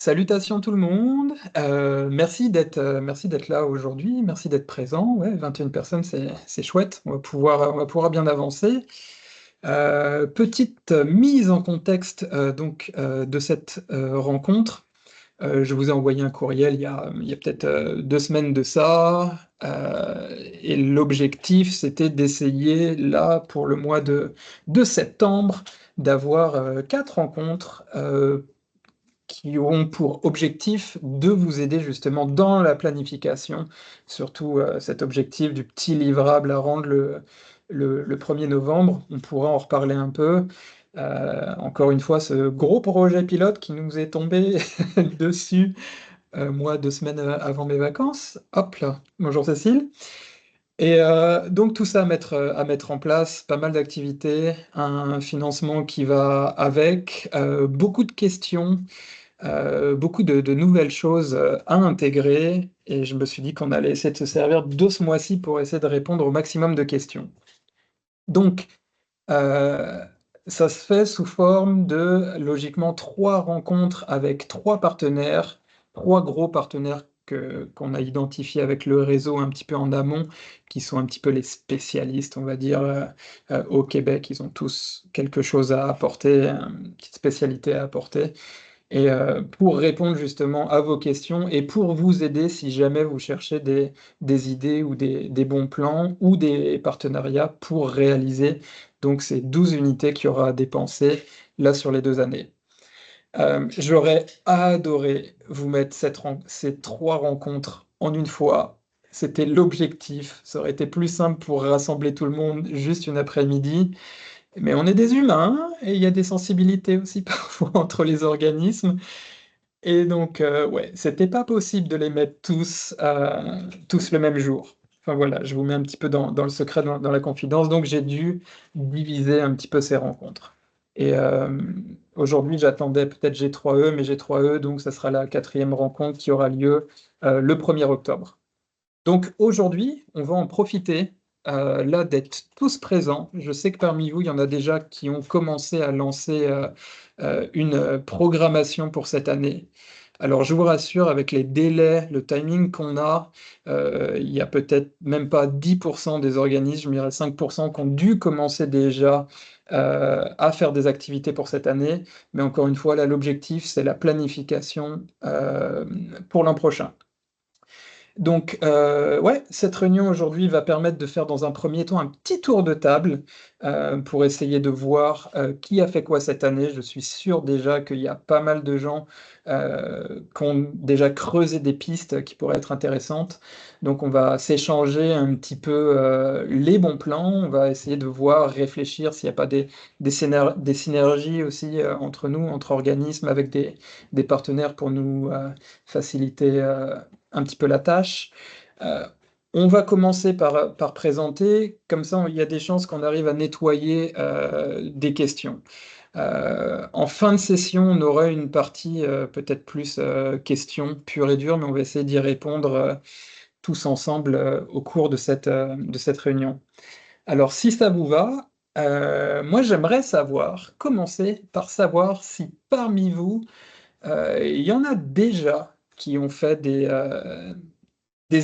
Salutations tout le monde, merci d'être là aujourd'hui, merci d'être présent. Ouais, 21 personnes, c'est chouette, on va pouvoir bien avancer. Petite mise en contexte, de cette, rencontre. Je vous ai envoyé un courriel il y a peut-être, 2 semaines de ça, et l'objectif, c'était d'essayer là, pour le mois de septembre, d'avoir, 4 rencontres, qui auront pour objectif de vous aider justement dans la planification, surtout, cet objectif du petit livrable à rendre le 1er novembre. On pourra en reparler un peu. Encore une fois, ce gros projet pilote qui nous est tombé dessus, moi, 2 semaines, avant mes vacances. Hop là! Bonjour Cécile. Et donc tout ça à mettre en place, pas mal d'activités, un financement qui va avec, beaucoup de questions, beaucoup de nouvelles choses, à intégrer, et je me suis dit qu'on allait essayer de se servir de ce mois-ci pour essayer de répondre au maximum de questions. Donc, heu, ça se fait sous forme de, logiquement, 3 rencontres avec 3 partenaires, 3 gros partenaires qu'on a identifiés avec le réseau un petit peu en amont, qui sont un petit peu les spécialistes, on va dire, au Québec. Ils ont tous quelque chose à apporter, une petite spécialité à apporter. Et pour répondre justement à vos questions et pour vous aider si jamais vous cherchez des idées ou des bons plans ou des partenariats pour réaliser donc ces 12 unités qu'il y aura à dépenser là sur les 2 années. J'aurais adoré vous mettre ces 3 rencontres en une fois. C'était l'objectif. Ça aurait été plus simple pour rassembler tout le monde juste une après-midi. Mais on est des humains et il y a des sensibilités aussi parfois entre les organismes. Et donc, ouais, c'était pas possible de les mettre tous le même jour. Enfin voilà, je vous mets un petit peu dans le secret, dans la confidence, donc j'ai dû diviser un petit peu ces rencontres. Et aujourd'hui, j'attendais peut-être G3E, mais G3E, donc ça sera la 4e rencontre qui aura lieu, le 1er octobre. Donc aujourd'hui, on va en profiter, là, d'être tous présents. Je sais que parmi vous, il y en a déjà qui ont commencé à lancer, une, programmation pour cette année. Alors je vous rassure, avec les délais, le timing qu'on a, il y a peut-être même pas 10 des organismes, je dirais 5 qui ont dû commencer déjà, à faire des activités pour cette année. Mais encore une fois, là, l'objectif, c'est la planification, pour l'an prochain. Donc, ouais, cette réunion aujourd'hui va permettre de faire dans un premier temps un petit tour de table, pour essayer de voir, qui a fait quoi cette année. Je suis sûr déjà qu'il y a pas mal de gens, qui ont déjà creusé des pistes qui pourraient être intéressantes. Donc on va s'échanger un petit peu, les bons plans. On va essayer de voir, réfléchir s'il n'y a pas des synergies aussi, entre nous, entre organismes, avec des partenaires pour nous, faciliter, un petit peu la tâche. Heu, on va commencer par présenter, comme ça il y a des chances qu'on arrive à nettoyer, des questions. En fin de session, on aura une partie, peut-être plus, questions pures et dures, mais on va essayer d'y répondre, tous ensemble, au cours de cette réunion. Alors si ça vous va, moi j'aimerais commencer par savoir si parmi vous, il y en a déjà qui ont fait des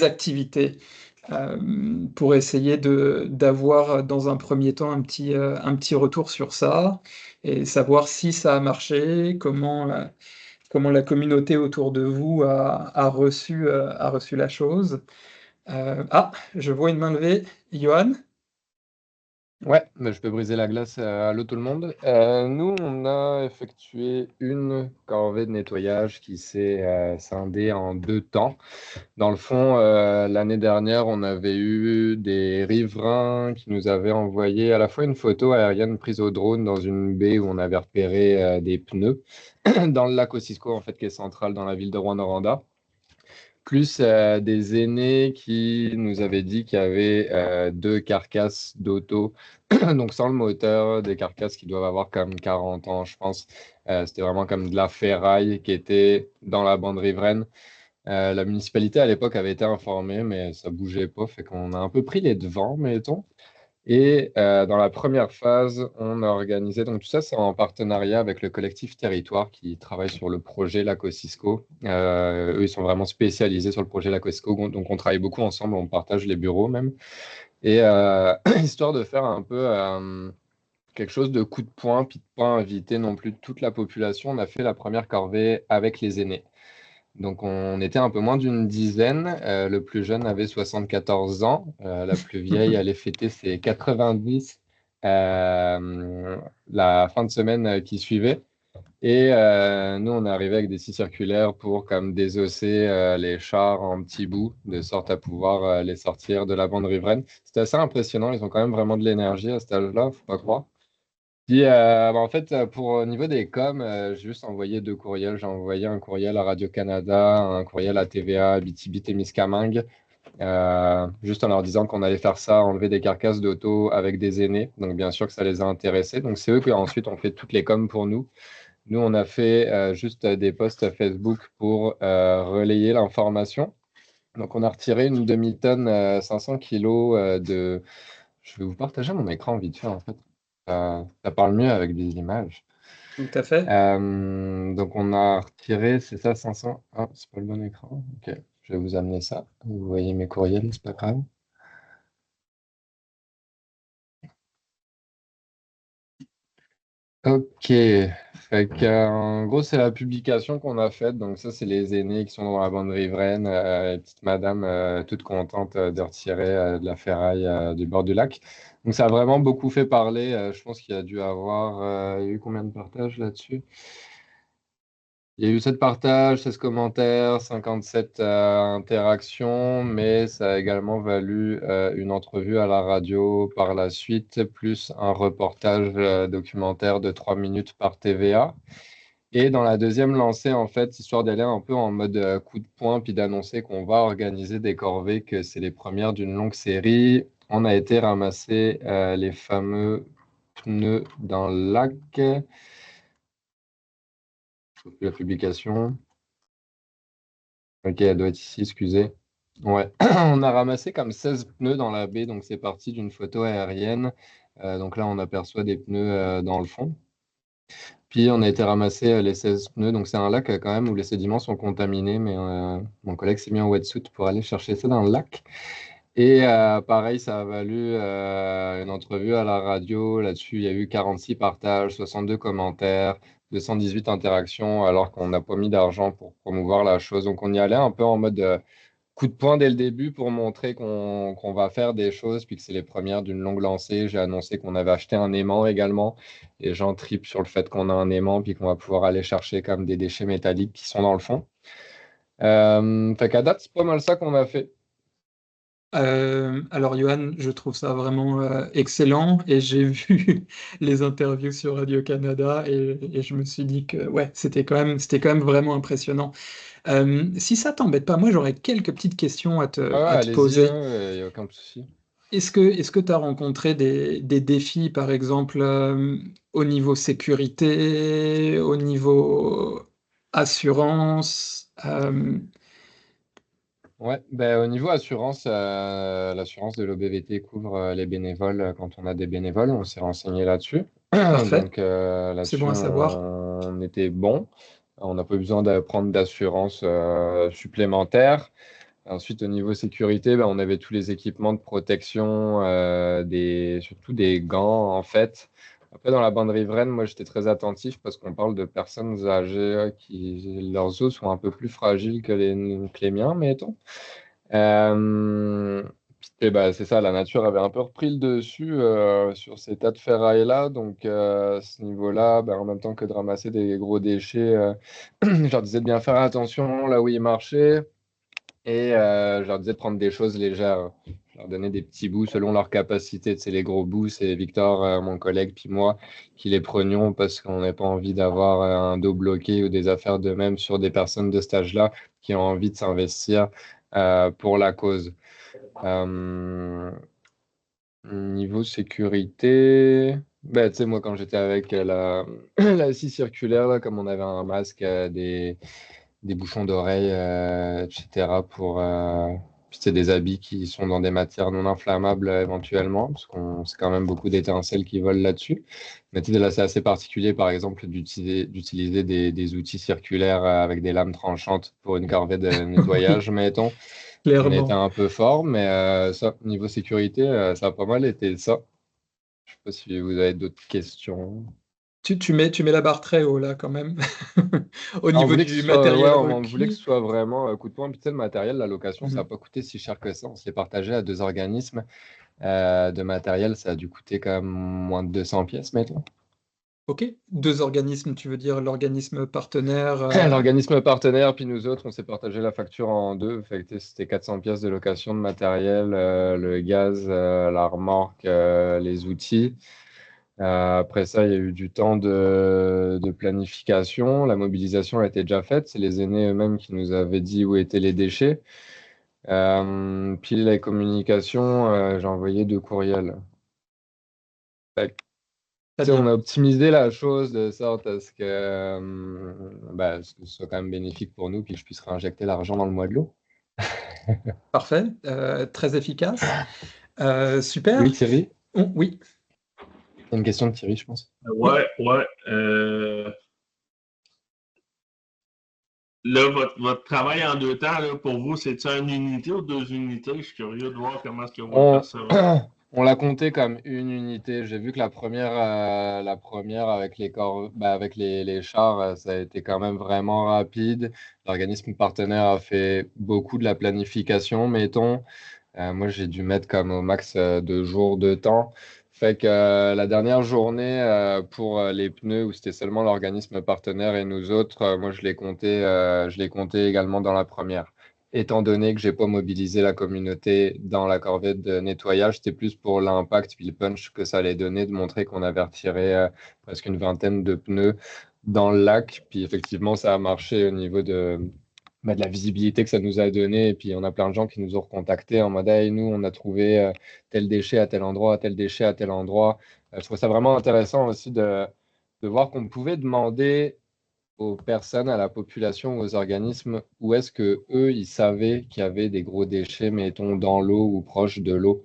activités, pour essayer d'avoir, dans un premier temps, un petit retour sur ça et savoir si ça a marché, comment la communauté autour de vous a reçu la chose. Je vois une main levée. Johan? Ouais, mais je peux briser la glace. Allô tout le monde. Nous, on a effectué une corvée de nettoyage qui s'est scindée en 2 temps. Dans le fond, l'année dernière, on avait eu des riverains qui nous avaient envoyé à la fois une photo aérienne prise au drone dans une baie où on avait repéré des pneus dans le lac Ossisco, en fait, qui est central dans la ville de Rouen-Noranda, plus des aînés qui nous avaient dit qu'il y avait 2 carcasses d'auto, donc sans le moteur, des carcasses qui doivent avoir comme 40 ans, je pense. C'était vraiment comme de la ferraille qui était dans la bande riveraine. La municipalité à l'époque avait été informée, mais ça bougeait pas, fait qu'on a un peu pris les devants, mettons. Et dans la première phase, on a organisé, donc tout ça, c'est en partenariat avec le collectif Territoire qui travaille sur le projet Laco-Cisco. Eux, ils sont vraiment spécialisés sur le projet Laco-Cisco, donc on travaille beaucoup ensemble, on partage les bureaux même. Et histoire de faire un peu quelque chose de coup de poing, puis de pas inviter non plus toute la population, on a fait la première corvée avec les aînés. Donc, on était un peu moins d'une dizaine. Le plus jeune avait 74 ans. La plus vieille allait fêter ses 90 la fin de semaine qui suivait. Et nous, on est arrivé avec des scies circulaires pour comme désosser les chars en petits bouts, de sorte à pouvoir les sortir de la bande riveraine. C'était assez impressionnant. Ils ont quand même vraiment de l'énergie à cet âge-là, faut pas croire. Puis, en fait, pour au niveau des coms, j'ai juste envoyé 2 courriels. J'ai envoyé un courriel à Radio-Canada, un courriel à TVA, Abitibi-Témiscamingue, juste en leur disant qu'on allait faire ça, enlever des carcasses d'auto avec des aînés. Donc, bien sûr que ça les a intéressés. Donc, c'est eux qui ensuite ont fait toutes les coms pour nous. Nous, on a fait juste des posts Facebook pour relayer l'information. Donc, on a retiré une demi-tonne, 500 kilos de... Je vais vous partager mon écran vite fait, en fait. Ça parle mieux avec des images. Tout à fait. Donc, on a retiré, c'est ça, 500. Ah, c'est pas le bon écran. Ok, je vais vous amener ça. Vous voyez mes courriels, c'est pas grave. Ok, fait que, en gros, c'est la publication qu'on a faite. Donc, ça, c'est les aînés qui sont dans la bande riveraine. Les petites madames toutes contentes de retirer de la ferraille du bord du lac. Donc, ça a vraiment beaucoup fait parler. Je pense qu'il y a dû avoir. Il y a eu combien de partages là-dessus? Il y a eu 7 partages, 16 commentaires, 57 interactions, mais ça a également valu une entrevue à la radio par la suite, plus un reportage documentaire de 3 minutes par TVA. Et dans la deuxième lancée, en fait, histoire d'aller un peu en mode coup de poing, puis d'annoncer qu'on va organiser des corvées, que c'est les premières d'une longue série, on a été ramasser les fameux pneus dans le lac. Je trouve plus la publication. Ok, elle doit être ici, excusez. Ouais, on a ramassé comme 16 pneus dans la baie, donc c'est parti d'une photo aérienne. Donc là, on aperçoit des pneus dans le fond. Puis on a été ramasser les 16 pneus, donc c'est un lac quand même où les sédiments sont contaminés, mais mon collègue s'est mis en wetsuit pour aller chercher ça dans le lac. Et pareil, ça a valu une entrevue à la radio. Là-dessus, il y a eu 46 partages, 62 commentaires, 218 interactions, alors qu'on n'a pas mis d'argent pour promouvoir la chose. Donc on y allait un peu en mode coup de poing dès le début pour montrer qu'on va faire des choses, puis que c'est les premières d'une longue lancée. J'ai annoncé qu'on avait acheté un aimant également. Les gens tripent sur le fait qu'on a un aimant, puis qu'on va pouvoir aller chercher comme des déchets métalliques qui sont dans le fond. Fait qu'à date, c'est pas mal ça qu'on a fait. Alors, Johan, je trouve ça vraiment excellent et j'ai vu les interviews sur Radio-Canada et je me suis dit que ouais, c'était quand même vraiment impressionnant. Si ça t'embête pas, moi j'aurais quelques petites questions Ah ouais, à te allez-y, poser. il n'y a aucun souci. Est-ce que tu as rencontré des défis, par exemple, au niveau sécurité, au niveau assurance? Ouais, ben, au niveau assurance, l'assurance de l'OBVT couvre les bénévoles quand on a des bénévoles. On s'est renseigné là-dessus. Parfait, Donc c'est là-dessus, bon à savoir. on était bon. On n'a pas eu besoin de prendre d'assurance supplémentaire. Ensuite, au niveau sécurité, ben, on avait tous les équipements de protection, surtout des gants en fait. Après, dans la bande riveraine, moi j'étais très attentif parce qu'on parle de personnes âgées qui leurs os sont un peu plus fragiles que les miens, mettons. Euh, et ben, c'est ça, la nature avait un peu repris le dessus sur ces tas de ferraille-là. Donc, à ce niveau-là, ben, en même temps que de ramasser des gros déchets, je leur disais de bien faire attention là où ils marchaient. Et je leur disais de prendre des choses légères. Je leur donnais des petits bouts selon leur capacité. C'est les gros bouts, c'est Victor, mon collègue, puis moi qui les prenions parce qu'on n'a pas envie d'avoir un dos bloqué ou des affaires de même sur des personnes de cet âge-là qui ont envie de s'investir pour la cause. Euh, Niveau sécurité, ben, tu sais, moi quand j'étais avec la scie circulaire, là, comme on avait un masque, des bouchons d'oreille, etc. Puis c'est des habits qui sont dans des matières non inflammables éventuellement, parce qu'on c'est quand même beaucoup d'étincelles qui volent là-dessus. Mais tu sais, là, c'est assez particulier, par exemple, d'utiliser des outils circulaires avec des lames tranchantes pour une corvée de Oui, nettoyage, mettons. On était clairement. un peu fort, mais ça, niveau sécurité, ça a pas mal été ça. Je sais pas si vous avez d'autres questions. Tu mets la barre très haut là quand même, au Ah, on niveau voulait que ce du soit, ouais, matériel on voulait que ce requis. soit vraiment coup de poing. Puis tu sais, le matériel, la location, ça n'a Mmh. pas coûté si cher que ça. On s'est partagé à deux organismes de matériel. Ça a dû coûter quand même moins de 200 pièces, mettons. OK. 2 organismes, tu veux dire l'organisme partenaire, L'organisme partenaire, puis nous autres, on s'est partagé la facture en deux. Fait que, tu sais, c'était 400 pièces de location de matériel, le gaz, la remorque, les outils. Après ça, il y a eu du temps de planification. La mobilisation a été déjà faite. C'est les aînés eux-mêmes qui nous avaient dit où étaient les déchets. Puis les communications, j'ai envoyé deux courriels. Fait que, très tu sais, on bien. a optimisé la chose de sorte à ce que, ce que ce soit quand même bénéfique pour nous, puis que je puisse réinjecter l'argent dans le mois de l'eau. Parfait, très efficace. Oui, Super. Thierry? Oui, C'est une question de Thierry, je pense. oui. Ouais, ouais. Là, votre travail en deux temps, là, pour vous, c'est-tu une unité ou deux unités? Je suis curieux de voir comment est-ce que vous le On, percevez. on l'a compté comme une unité. J'ai vu que la première avec avec les chars, ça a été quand même vraiment rapide. L'organisme partenaire a fait beaucoup de la planification, mettons. Moi, j'ai dû mettre comme au max 2 jours de temps. Fait que la dernière journée pour les pneus, où c'était seulement l'organisme partenaire et nous autres, moi, je l'ai compté également dans la première. Étant donné que j'ai pas mobilisé la communauté dans la corvette de nettoyage, c'était plus pour l'impact puis le punch que ça allait donner de montrer qu'on avait retiré presque une vingtaine de pneus dans le lac. Puis effectivement, ça a marché au niveau de la visibilité que ça nous a donné. Et puis on a plein de gens qui nous ont recontactés en mode hey, nous, on a trouvé tel déchet à tel endroit, tel déchet à tel endroit. Je trouve ça vraiment intéressant aussi de voir qu'on pouvait demander aux personnes, à la population, aux organismes, où est-ce que eux, ils savaient qu'il y avait des gros déchets, mettons, dans l'eau ou proche de l'eau.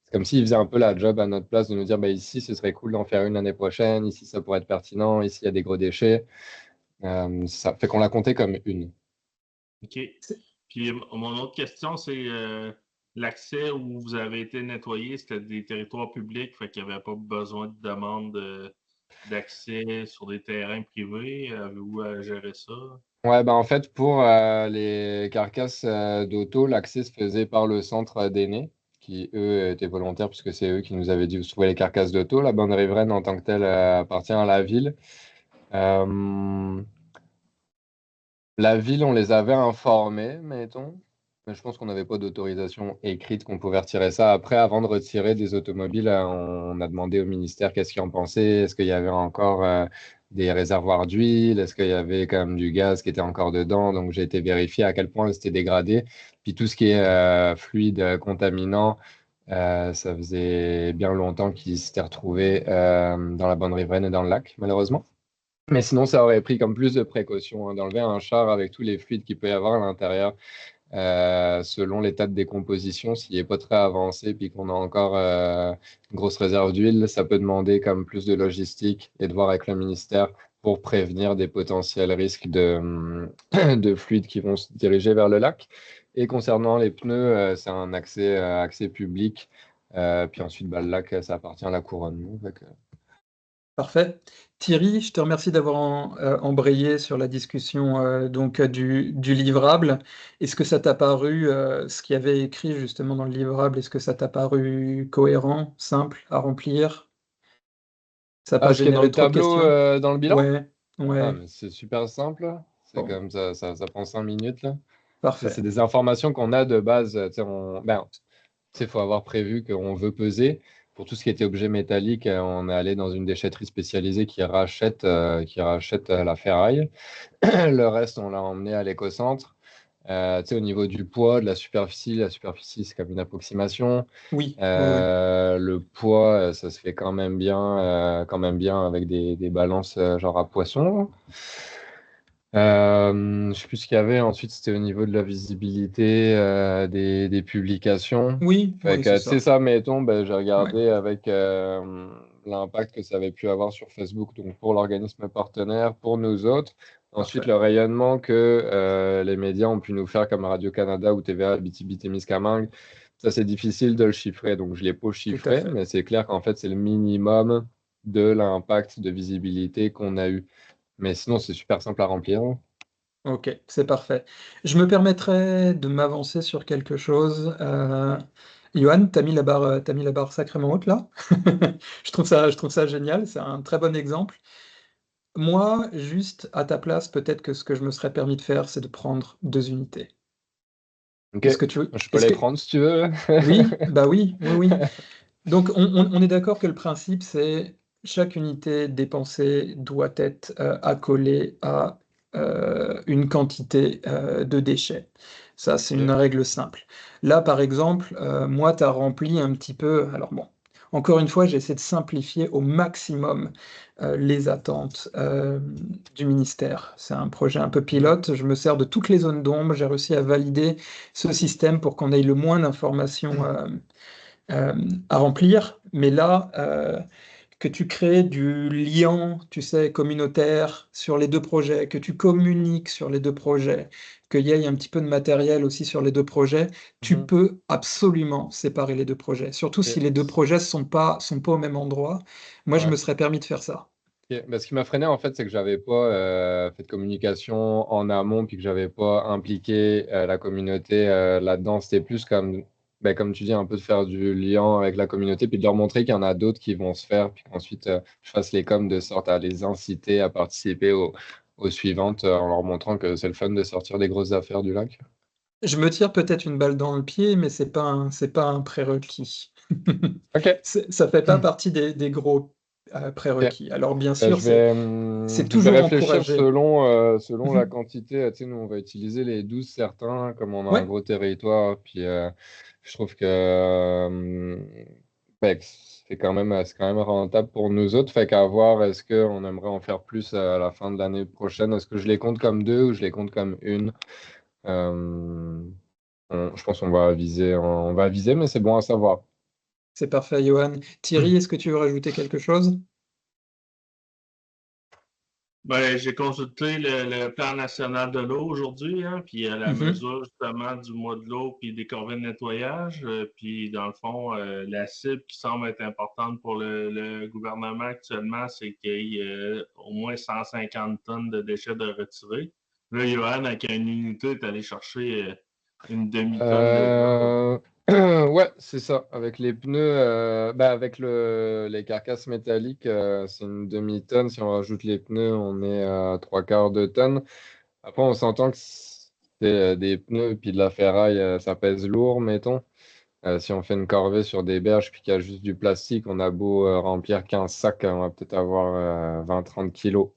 C'est comme s'ils faisaient un peu la job à notre place de nous dire, bah, ici, ce serait cool d'en faire une l'année prochaine, ici, ça pourrait être pertinent, ici, il y a des gros déchets. Ça fait qu'on l'a compté comme une. OK. Puis mon autre question, c'est l'accès où vous avez été nettoyé, c'était des territoires publics, fait qu'il n'y avait pas besoin de demande d'accès sur des terrains privés. Avez-vous à gérer ça? Ouais, bah en fait, pour les carcasses d'auto, l'accès se faisait par le centre d'aînés, qui eux étaient volontaires, puisque c'est eux qui nous avaient dit où se trouvaient les carcasses d'auto. La bande riveraine, en tant que telle, appartient à la ville. Euh, la ville, on les avait informés, mettons, mais je pense qu'on n'avait pas d'autorisation écrite qu'on pouvait retirer ça. Après, avant de retirer des automobiles, on a demandé au ministère qu'est-ce qu'ils en pensaient. Est-ce qu'il y avait encore des réservoirs d'huile? Est-ce qu'il y avait quand même du gaz qui était encore dedans? Donc, j'ai été vérifier à quel point c'était dégradé. Puis tout ce qui est fluide contaminant, ça faisait bien longtemps qu'ils s'étaient retrouvés dans la bande riveraine et dans le lac, malheureusement. Mais sinon, ça aurait pris comme plus de précautions hein, d'enlever un char avec tous les fluides qu'il peut y avoir à l'intérieur, selon l'état de décomposition. S'il n'est pas très avancé puis qu'on a encore une grosse réserve d'huile, ça peut demander comme plus de logistique et de voir avec le ministère pour prévenir des potentiels risques de fluides qui vont se diriger vers le lac. Et concernant les pneus, c'est un accès public. Puis ensuite, bah, le lac, ça appartient à la couronne. Parfait. Thierry, je te remercie d'avoir embrayé sur la discussion donc du livrable. Est-ce que ça t'a paru, ce qu'il y avait écrit justement dans le livrable, est-ce que ça t'a paru cohérent, simple à remplir? Ça n'a pas Ce qui est dans généré le trop de tableau, questions? dans le bilan? Ouais, Ah, ouais. mais c'est super simple. C'est Bon, comme ça prend 5 minutes là. C'est parfait. des informations qu'on a de base. Tu sais, faut avoir prévu qu'on veut peser. Pour tout ce qui était objet métallique, on est allé dans une déchetterie spécialisée qui rachète la ferraille. Le reste, on l'a emmené à l'écocentre. Tu sais, au niveau du poids, de la superficie, c'est comme une approximation. Oui, oui, oui. Le poids, ça se fait quand même bien avec des balances genre à poisson. Je sais plus ce qu'il y avait. Ensuite, c'était au niveau de la visibilité des publications. Oui, Fait oui, c'est que, tu sais, ça. ça, mettons, ben, j'ai Ouais, regardé avec l'impact que ça avait pu avoir sur Facebook, donc pour l'organisme partenaire, pour nous autres. Ensuite, parfait. le rayonnement que les médias ont pu nous faire, comme Radio-Canada ou TVA, BTB-Témiscamingue, ça, c'est difficile de le chiffrer. Donc, je ne l'ai pas Tout à chiffré, fait. mais c'est clair qu'en fait, c'est le minimum de l'impact de visibilité qu'on a eu. Mais sinon, c'est super simple à remplir. Ok, c'est parfait. Je me permettrai de m'avancer sur quelque chose. Johan, t'as mis la barre sacrément haute là. Je trouve ça génial. C'est un très bon exemple. Moi, juste à ta place, peut-être que ce que je me serais permis de faire, c'est de prendre 2 unités. Ok, Est-ce que tu veux, je peux est-ce les que, prendre si tu veux. oui, bah oui, oui, oui. Donc, on est d'accord que le principe, c'est chaque unité dépensée doit être accolée à une quantité de déchets. Ça, c'est une Ok. règle simple. Là, par exemple, moi, tu as rempli un petit peu. Alors bon, encore une fois, j'essaie de simplifier au maximum les attentes du ministère. C'est un projet un peu Mhm. pilote. Je me sers de toutes les zones d'ombre. J'ai réussi à valider ce système pour qu'on ait le moins d'informations euh, à remplir, mais là, que tu crées du lien, tu sais, communautaire sur les deux projets, que tu communiques sur les deux projets, qu'il y ait un petit peu de matériel aussi sur les deux projets, tu Mhm. peux absolument séparer les deux projets. Surtout si Ok. les deux projets sont pas au même endroit. Moi, je Ouais. me serais permis de faire ça. Ok. Bah, ce qui m'a freiné, en fait, c'est que j'avais pas fait de communication en amont, puis que j'avais pas impliqué la communauté là-dedans. C'était plus comme, bah, comme tu dis, un peu de faire du lien avec la communauté, puis de leur montrer qu'il y en a d'autres qui vont se faire, puis qu'ensuite je fasse les coms de sorte à les inciter à participer aux suivantes en leur montrant que c'est le fun de sortir des grosses affaires du lac. Je me tire peut-être une balle dans le pied, mais c'est pas un prérequis. Ok. Ça fait pas partie des gros Ok. prérequis. Alors bien Ben, sûr, c'est je vais toujours réfléchir encouragé. selon la Mhm. quantité. Tu sais, nous, on va utiliser les 12 certains, comme on a un Ouais, gros territoire. Puis je trouve que ben, que c'est quand même rentable pour nous autres. Fait qu'à voir, est-ce qu'on aimerait en faire plus à la fin de l'année prochaine? Est-ce que je les compte comme deux ou je les compte comme une? Euh, je pense on va viser, mais c'est bon à savoir. c'est parfait, Johan. Thierry, est-ce que tu veux rajouter quelque chose? Ben, j'ai consulté le plan national de l'eau aujourd'hui, hein, puis à la Mhm. mesure justement du mois de l'eau puis des corvées de nettoyage. Puis dans le fond, la cible qui semble être importante pour le gouvernement actuellement, c'est qu'il y ait au moins 150 tonnes de déchets de retirés. Là, Johan, avec une unité, est allé chercher une demi-tonne déjà. Euh, ouais, c'est ça. Avec les pneus, avec les carcasses métalliques, c'est une demi-tonne. Si on rajoute les pneus, on est à trois quarts de tonne. Après, on s'entend que c'est des pneus et puis de la ferraille, ça pèse lourd, mettons. Si on fait une corvée sur des berges puis qu'il y a juste du plastique, on a beau remplir 15 sacs, on va peut-être avoir 20-30 kilos.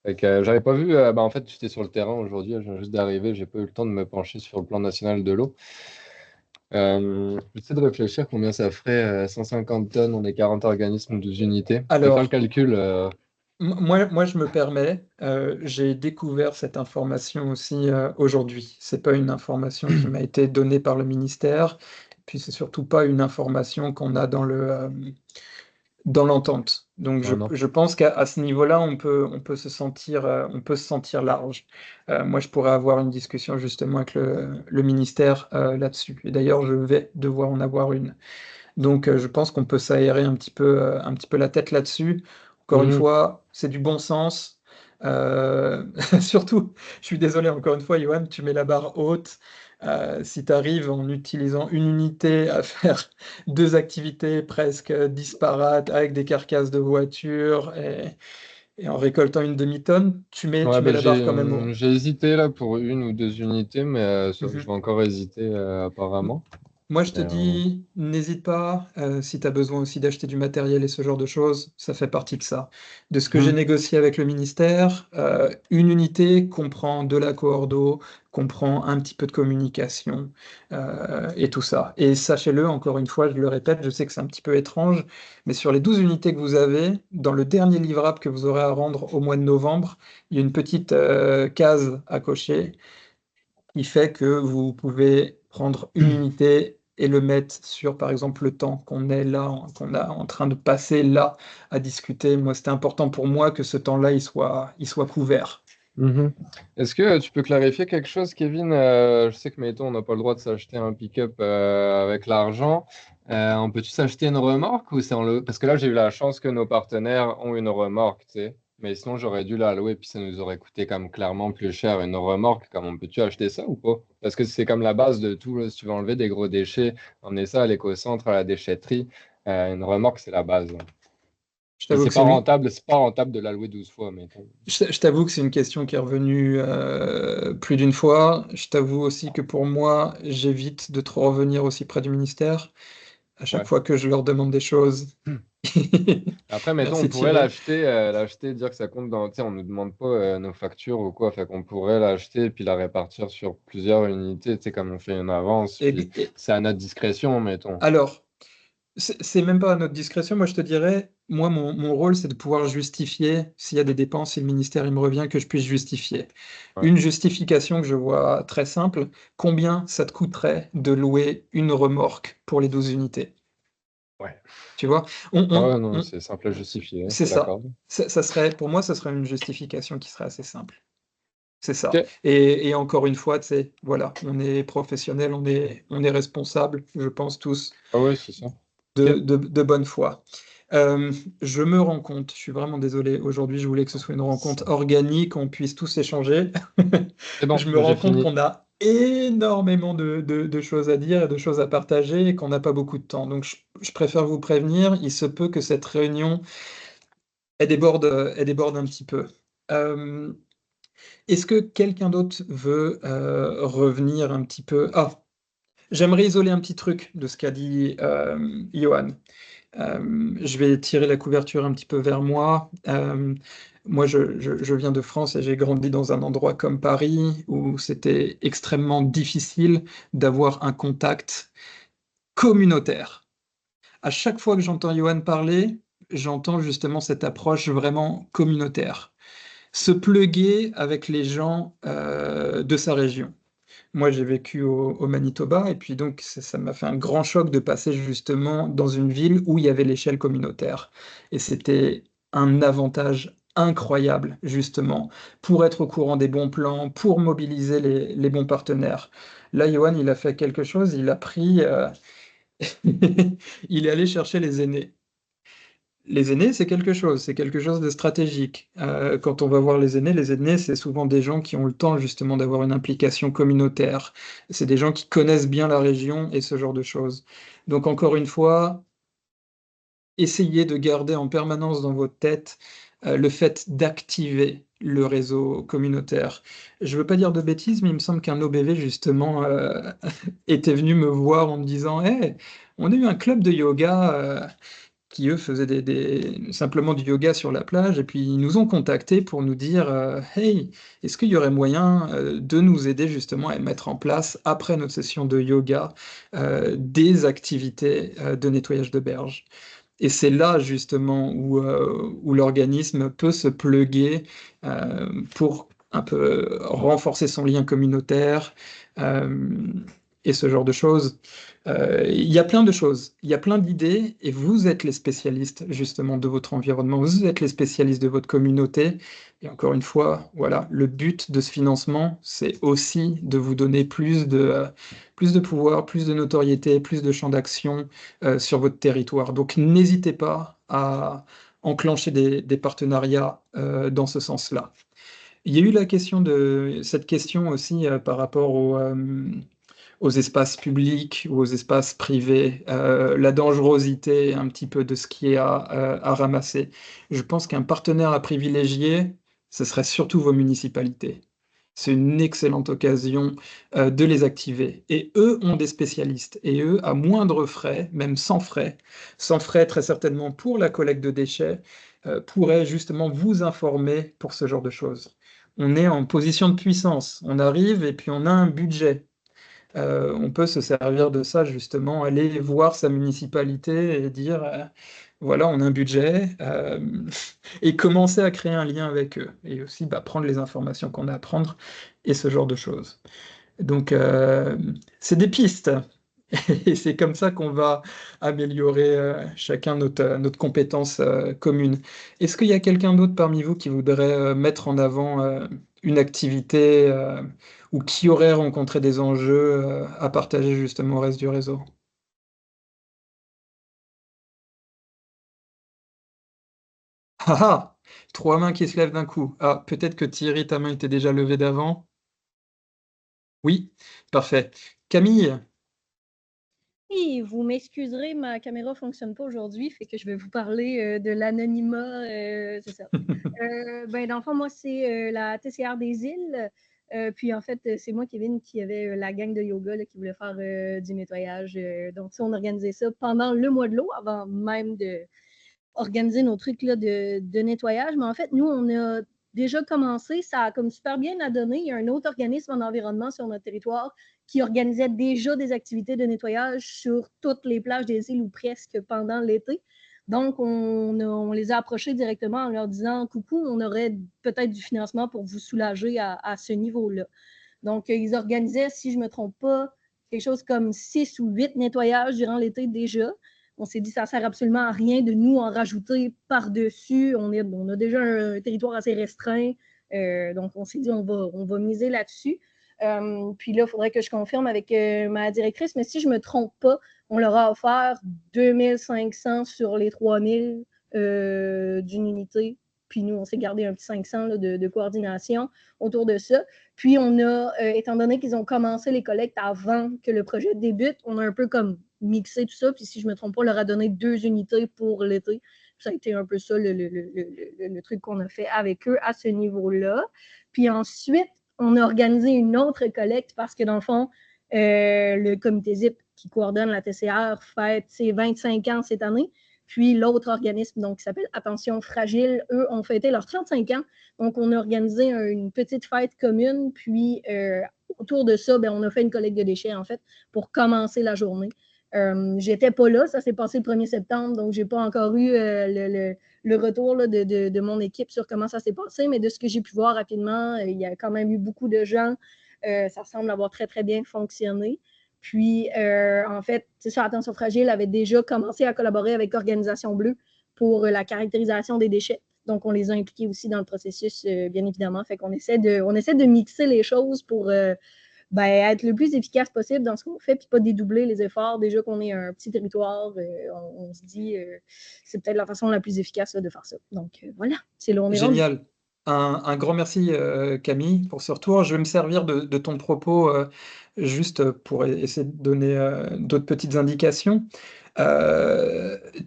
Fait que, j'avais pas vu, en fait, j'étais sur le terrain aujourd'hui, je viens juste d'arriver, j'ai pas eu le temps de me pencher sur le plan national de l'eau. J'essaie de réfléchir combien ça ferait 150 tonnes, on est 40 organismes, 12 unités. Je vais faire le Alors, calcul. moi, je me permets, j'ai découvert cette information aussi aujourd'hui. C'est pas une information qui m'a été donnée par le ministère, puis c'est surtout pas une information qu'on a dans l'entente. Donc Non, non. je pense qu'à ce niveau-là, on peut se sentir large. Moi, je pourrais avoir une discussion justement avec le ministère là-dessus. Et d'ailleurs, je vais devoir en avoir une. Donc je pense qu'on peut s'aérer un petit peu la tête là-dessus. Encore une Mhm. fois, c'est du bon sens. Surtout, je suis désolé encore une fois, Johan, tu mets la barre haute. Si tu arrives en utilisant une unité à faire deux activités presque disparates avec des carcasses de voitures et en récoltant une demi-tonne, Ouais, tu mets la barre quand même j'ai hésité là pour une ou deux unités, mais ça, je Mhm. vais encore hésiter apparemment. Moi, je te Euh, dis, n'hésite pas, si tu as besoin aussi d'acheter du matériel et ce genre de choses, ça fait partie de ça. De ce que j'ai mhm, négocié avec le ministère, une unité comprend de la coordo, comprend un petit peu de communication et tout ça. Et sachez-le, encore une fois, je le répète, je sais que c'est un petit peu étrange, mais sur les 12 unités que vous avez, dans le dernier livrable que vous aurez à rendre au mois de novembre, il y a une petite case à cocher qui fait que vous pouvez prendre une unité et le mettre sur, par exemple, le temps qu'on est là, qu'on a en train de passer là à discuter. Moi, c'était important pour moi que ce temps-là, il soit couvert. mhm. Est-ce que tu peux clarifier quelque chose, Kevin? Je sais que, mettons, on n'a pas le droit de s'acheter un pick-up avec l'argent. On peut-tu s'acheter une remorque ou c'est Parce que là, j'ai eu la chance que nos partenaires ont une remorque, tu sais. Mais sinon, j'aurais dû la louer, puis ça nous aurait coûté comme clairement plus cher. Une remorque, comment peux-tu acheter ça ou pas? Parce que c'est comme la base de tout, là. Si tu veux enlever des gros déchets, emmener ça à l'éco-centre, à la déchetterie. Une remorque, c'est la base, là. Je Mais t'avoue que c'est pas rentable de la louer 12 fois, mettons. je t'avoue que c'est une question qui est revenue plus d'une fois. Je t'avoue aussi que pour moi, j'évite de trop revenir aussi près du ministère à chaque Ouais. fois que je leur demande des choses. Après, mettons, on Merci pourrait Thierry. l'acheter, dire que ça compte dans, tu sais, on nous demande pas nos factures ou quoi, fait qu'on pourrait l'acheter et puis la répartir sur plusieurs unités, tu sais, comme on fait une avance, puis Et, et- c'est à notre discrétion, mettons. alors, c'est même pas à notre discrétion. Moi, je te dirais, moi, mon rôle, c'est de pouvoir justifier s'il y a des dépenses, si le ministère il me revient, que je puisse justifier. Ouais. Une justification que je vois très simple, combien ça te coûterait de louer une remorque pour les 12 unités? Ouais. Tu vois? On, Ah on- ouais, non, on- c'est simple à justifier, hein, je c'est te ça. l'accorde. Ça serait, pour moi, ça serait une justification qui serait assez simple. C'est ça. Ok. Et encore une fois, tu sais, voilà, on est professionnel, on est responsable, je pense tous, Ah ouais, c'est ça. de, Ok. de bonne foi. Je me rends compte, je suis vraiment désolé, aujourd'hui je voulais que ce soit une rencontre organique, on puisse tous échanger. C'est bon, Je me j'ai rends compte fini. qu'on a énormément de choses à dire et de choses à partager et qu'on n'a pas beaucoup de temps. Donc je préfère vous prévenir, il se peut que cette réunion, elle déborde un petit peu. Euh, Est-ce que quelqu'un d'autre veut revenir un petit peu? Ah, j'aimerais isoler un petit truc de ce qu'a dit Johan. Je vais tirer la couverture un petit peu vers moi. Moi, je viens de France et j'ai grandi dans un endroit comme Paris où c'était extrêmement difficile d'avoir un contact communautaire. À chaque fois que j'entends Johan parler, j'entends justement cette approche vraiment communautaire. Se pluguer avec les gens de sa région. Moi, j'ai vécu au Manitoba et puis donc ça m'a fait un grand choc de passer justement dans une ville où il y avait l'échelle communautaire. Et c'était un avantage incroyable justement pour être au courant des bons plans, pour mobiliser les bons partenaires. Là, Johan, il a fait quelque chose, il a pris, il est allé chercher les aînés. Les aînés, c'est quelque chose de stratégique. Quand on va voir les aînés, c'est souvent des gens qui ont le temps justement d'avoir une implication communautaire. C'est des gens qui connaissent bien la région et ce genre de choses. Donc encore une fois, essayez de garder en permanence dans votre tête le fait d'activer le réseau communautaire. Je ne veux pas dire de bêtises, mais il me semble qu'un OBV justement était venu me voir en me disant, Hey, on a eu un club de yoga. Qui eux faisaient simplement du yoga sur la plage, et puis ils nous ont contactés pour nous dire Hey, est-ce qu'il y aurait moyen de nous aider justement à mettre en place, après notre session de yoga, des activités de nettoyage de berge. Et c'est là justement où l'organisme peut se pluguer pour un peu renforcer son lien communautaire euh, et ce genre de choses. Il y a plein de choses, il y a plein d'idées, et vous êtes les spécialistes justement de votre environnement, vous êtes les spécialistes de votre communauté. Et encore une fois, voilà, le but de ce financement, c'est aussi de vous donner plus de pouvoir, plus de notoriété, plus de champ d'action sur votre territoire. Donc n'hésitez pas à enclencher des partenariats dans ce sens-là. Il y a eu cette question aussi par rapport aux espaces publics ou aux espaces privés, la dangerosité un petit peu de ce qui est à ramasser. Je pense qu'un partenaire à privilégier, ce serait surtout vos municipalités. c'est une excellente occasion de les activer. Et eux ont des spécialistes. Et eux, à moindre frais, même sans frais très certainement pour la collecte de déchets, pourraient justement vous informer pour ce genre de choses. On est en position de puissance. On arrive et puis on a un budget. On peut se servir de ça justement, aller voir sa municipalité et dire, voilà, on a un budget, et commencer à créer un lien avec eux, et aussi prendre les informations qu'on a à prendre, et ce genre de choses. Donc, c'est des pistes, et c'est comme ça qu'on va améliorer chacun notre compétence commune. Est-ce qu'il y a quelqu'un d'autre parmi vous qui voudrait mettre en avant une activité ou qui aurait rencontré des enjeux à partager justement au reste du réseau? Ah ah! Trois mains qui se lèvent d'un coup. Ah, peut-être que Thierry, ta main était déjà levée d'avant? Oui, parfait. Camille? Oui, vous m'excuserez, ma caméra fonctionne pas aujourd'hui, fait que je vais vous parler de l'anonymat, c'est ça. Dans le fond, moi, c'est la TCR des îles. Puis en fait, c'est moi, Kevin, qui avait la gang de yoga là, qui voulait faire du nettoyage. Donc, ça, on organisait ça pendant le mois de l'eau, avant même de organiser nos trucs là, de nettoyage. Mais en fait, nous, on a déjà commencé. Ça a comme super bien à donner. Il y a un autre organisme en environnement sur notre territoire qui organisait déjà des activités de nettoyage sur toutes les plages des îles ou presque pendant l'été. Donc, on les a approchés directement en leur disant « Coucou, on aurait peut-être du financement pour vous soulager à ce niveau-là. » Donc, ils organisaient, si je ne me trompe pas, quelque chose comme 6 ou 8 nettoyages durant l'été déjà. On s'est dit ça ne sert absolument à rien de nous en rajouter par-dessus. On a déjà un territoire assez restreint. Donc, on s'est dit on va miser là-dessus. Puis là, il faudrait que je confirme avec ma directrice, mais si je ne me trompe pas, on leur a offert 2500 sur les 3000 d'une unité. Puis nous, on s'est gardé un petit 500 là, de coordination autour de ça. Puis on a, étant donné qu'ils ont commencé les collectes avant que le projet débute, on a un peu comme mixé tout ça. Puis si je ne me trompe pas, on leur a donné 2 unités pour l'été. Ça a été un peu ça le truc qu'on a fait avec eux à ce niveau-là. Puis ensuite, on a organisé une autre collecte parce que dans le fond, le comité ZIP qui coordonne la TCR fête ses 25 ans cette année. Puis l'autre organisme donc, qui s'appelle Attention Fragile, eux ont fêté leurs 35 ans. Donc, on a organisé une petite fête commune. Puis, autour de ça, on a fait une collecte de déchets, en fait, pour commencer la journée. J'étais pas là, ça s'est passé le 1er septembre, donc j'ai pas encore eu le retour là, de mon équipe sur comment ça s'est passé, mais de ce que j'ai pu voir rapidement, il y a quand même eu beaucoup de gens. Ça semble avoir très, très bien fonctionné. Puis, en fait, c'est ça, Attention Fragile avait déjà commencé à collaborer avec Organisation Bleue pour la caractérisation des déchets. Donc, on les a impliqués aussi dans le processus, bien évidemment. Fait qu'on essaie de mixer les choses pour être le plus efficace possible dans ce qu'on fait, puis pas dédoubler les efforts. Déjà qu'on est un petit territoire, on se dit c'est peut-être la façon la plus efficace là, de faire ça. Donc voilà, c'est là où on est rendu. Génial. Un grand merci Camille pour ce retour. Je vais me servir de ton propos juste pour essayer de donner d'autres petites indications.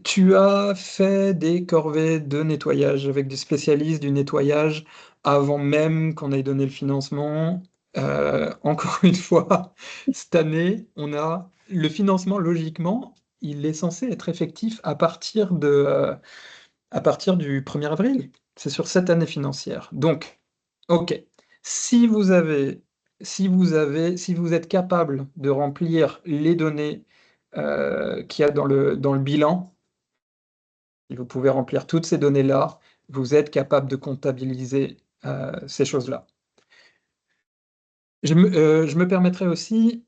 Tu as fait des corvées de nettoyage avec des spécialistes du nettoyage avant même qu'on ait donné le financement. Encore une fois, cette année, on a le financement, logiquement, il est censé être effectif à partir du 1er avril. C'est sur cette année financière. Donc, OK. Si vous êtes capable de remplir les données qu'il y a dans le bilan, et vous pouvez remplir toutes ces données-là, vous êtes capable de comptabiliser ces choses-là. Je me permettrai aussi,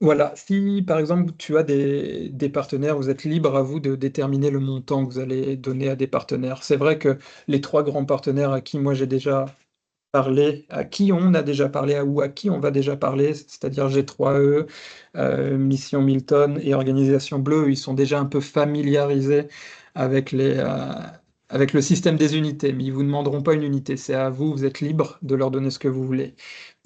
voilà, si par exemple tu as des partenaires, vous êtes libre à vous de déterminer le montant que vous allez donner à des partenaires. C'est vrai que les 3 grands partenaires à qui moi j'ai déjà parlé, à qui on a déjà parlé, ou à qui on va déjà parler, c'est-à-dire G3E, Mission Milton et Organisation Bleue, ils sont déjà un peu familiarisés avec avec le système des unités, mais ils ne vous demanderont pas une unité, c'est à vous, vous êtes libre de leur donner ce que vous voulez.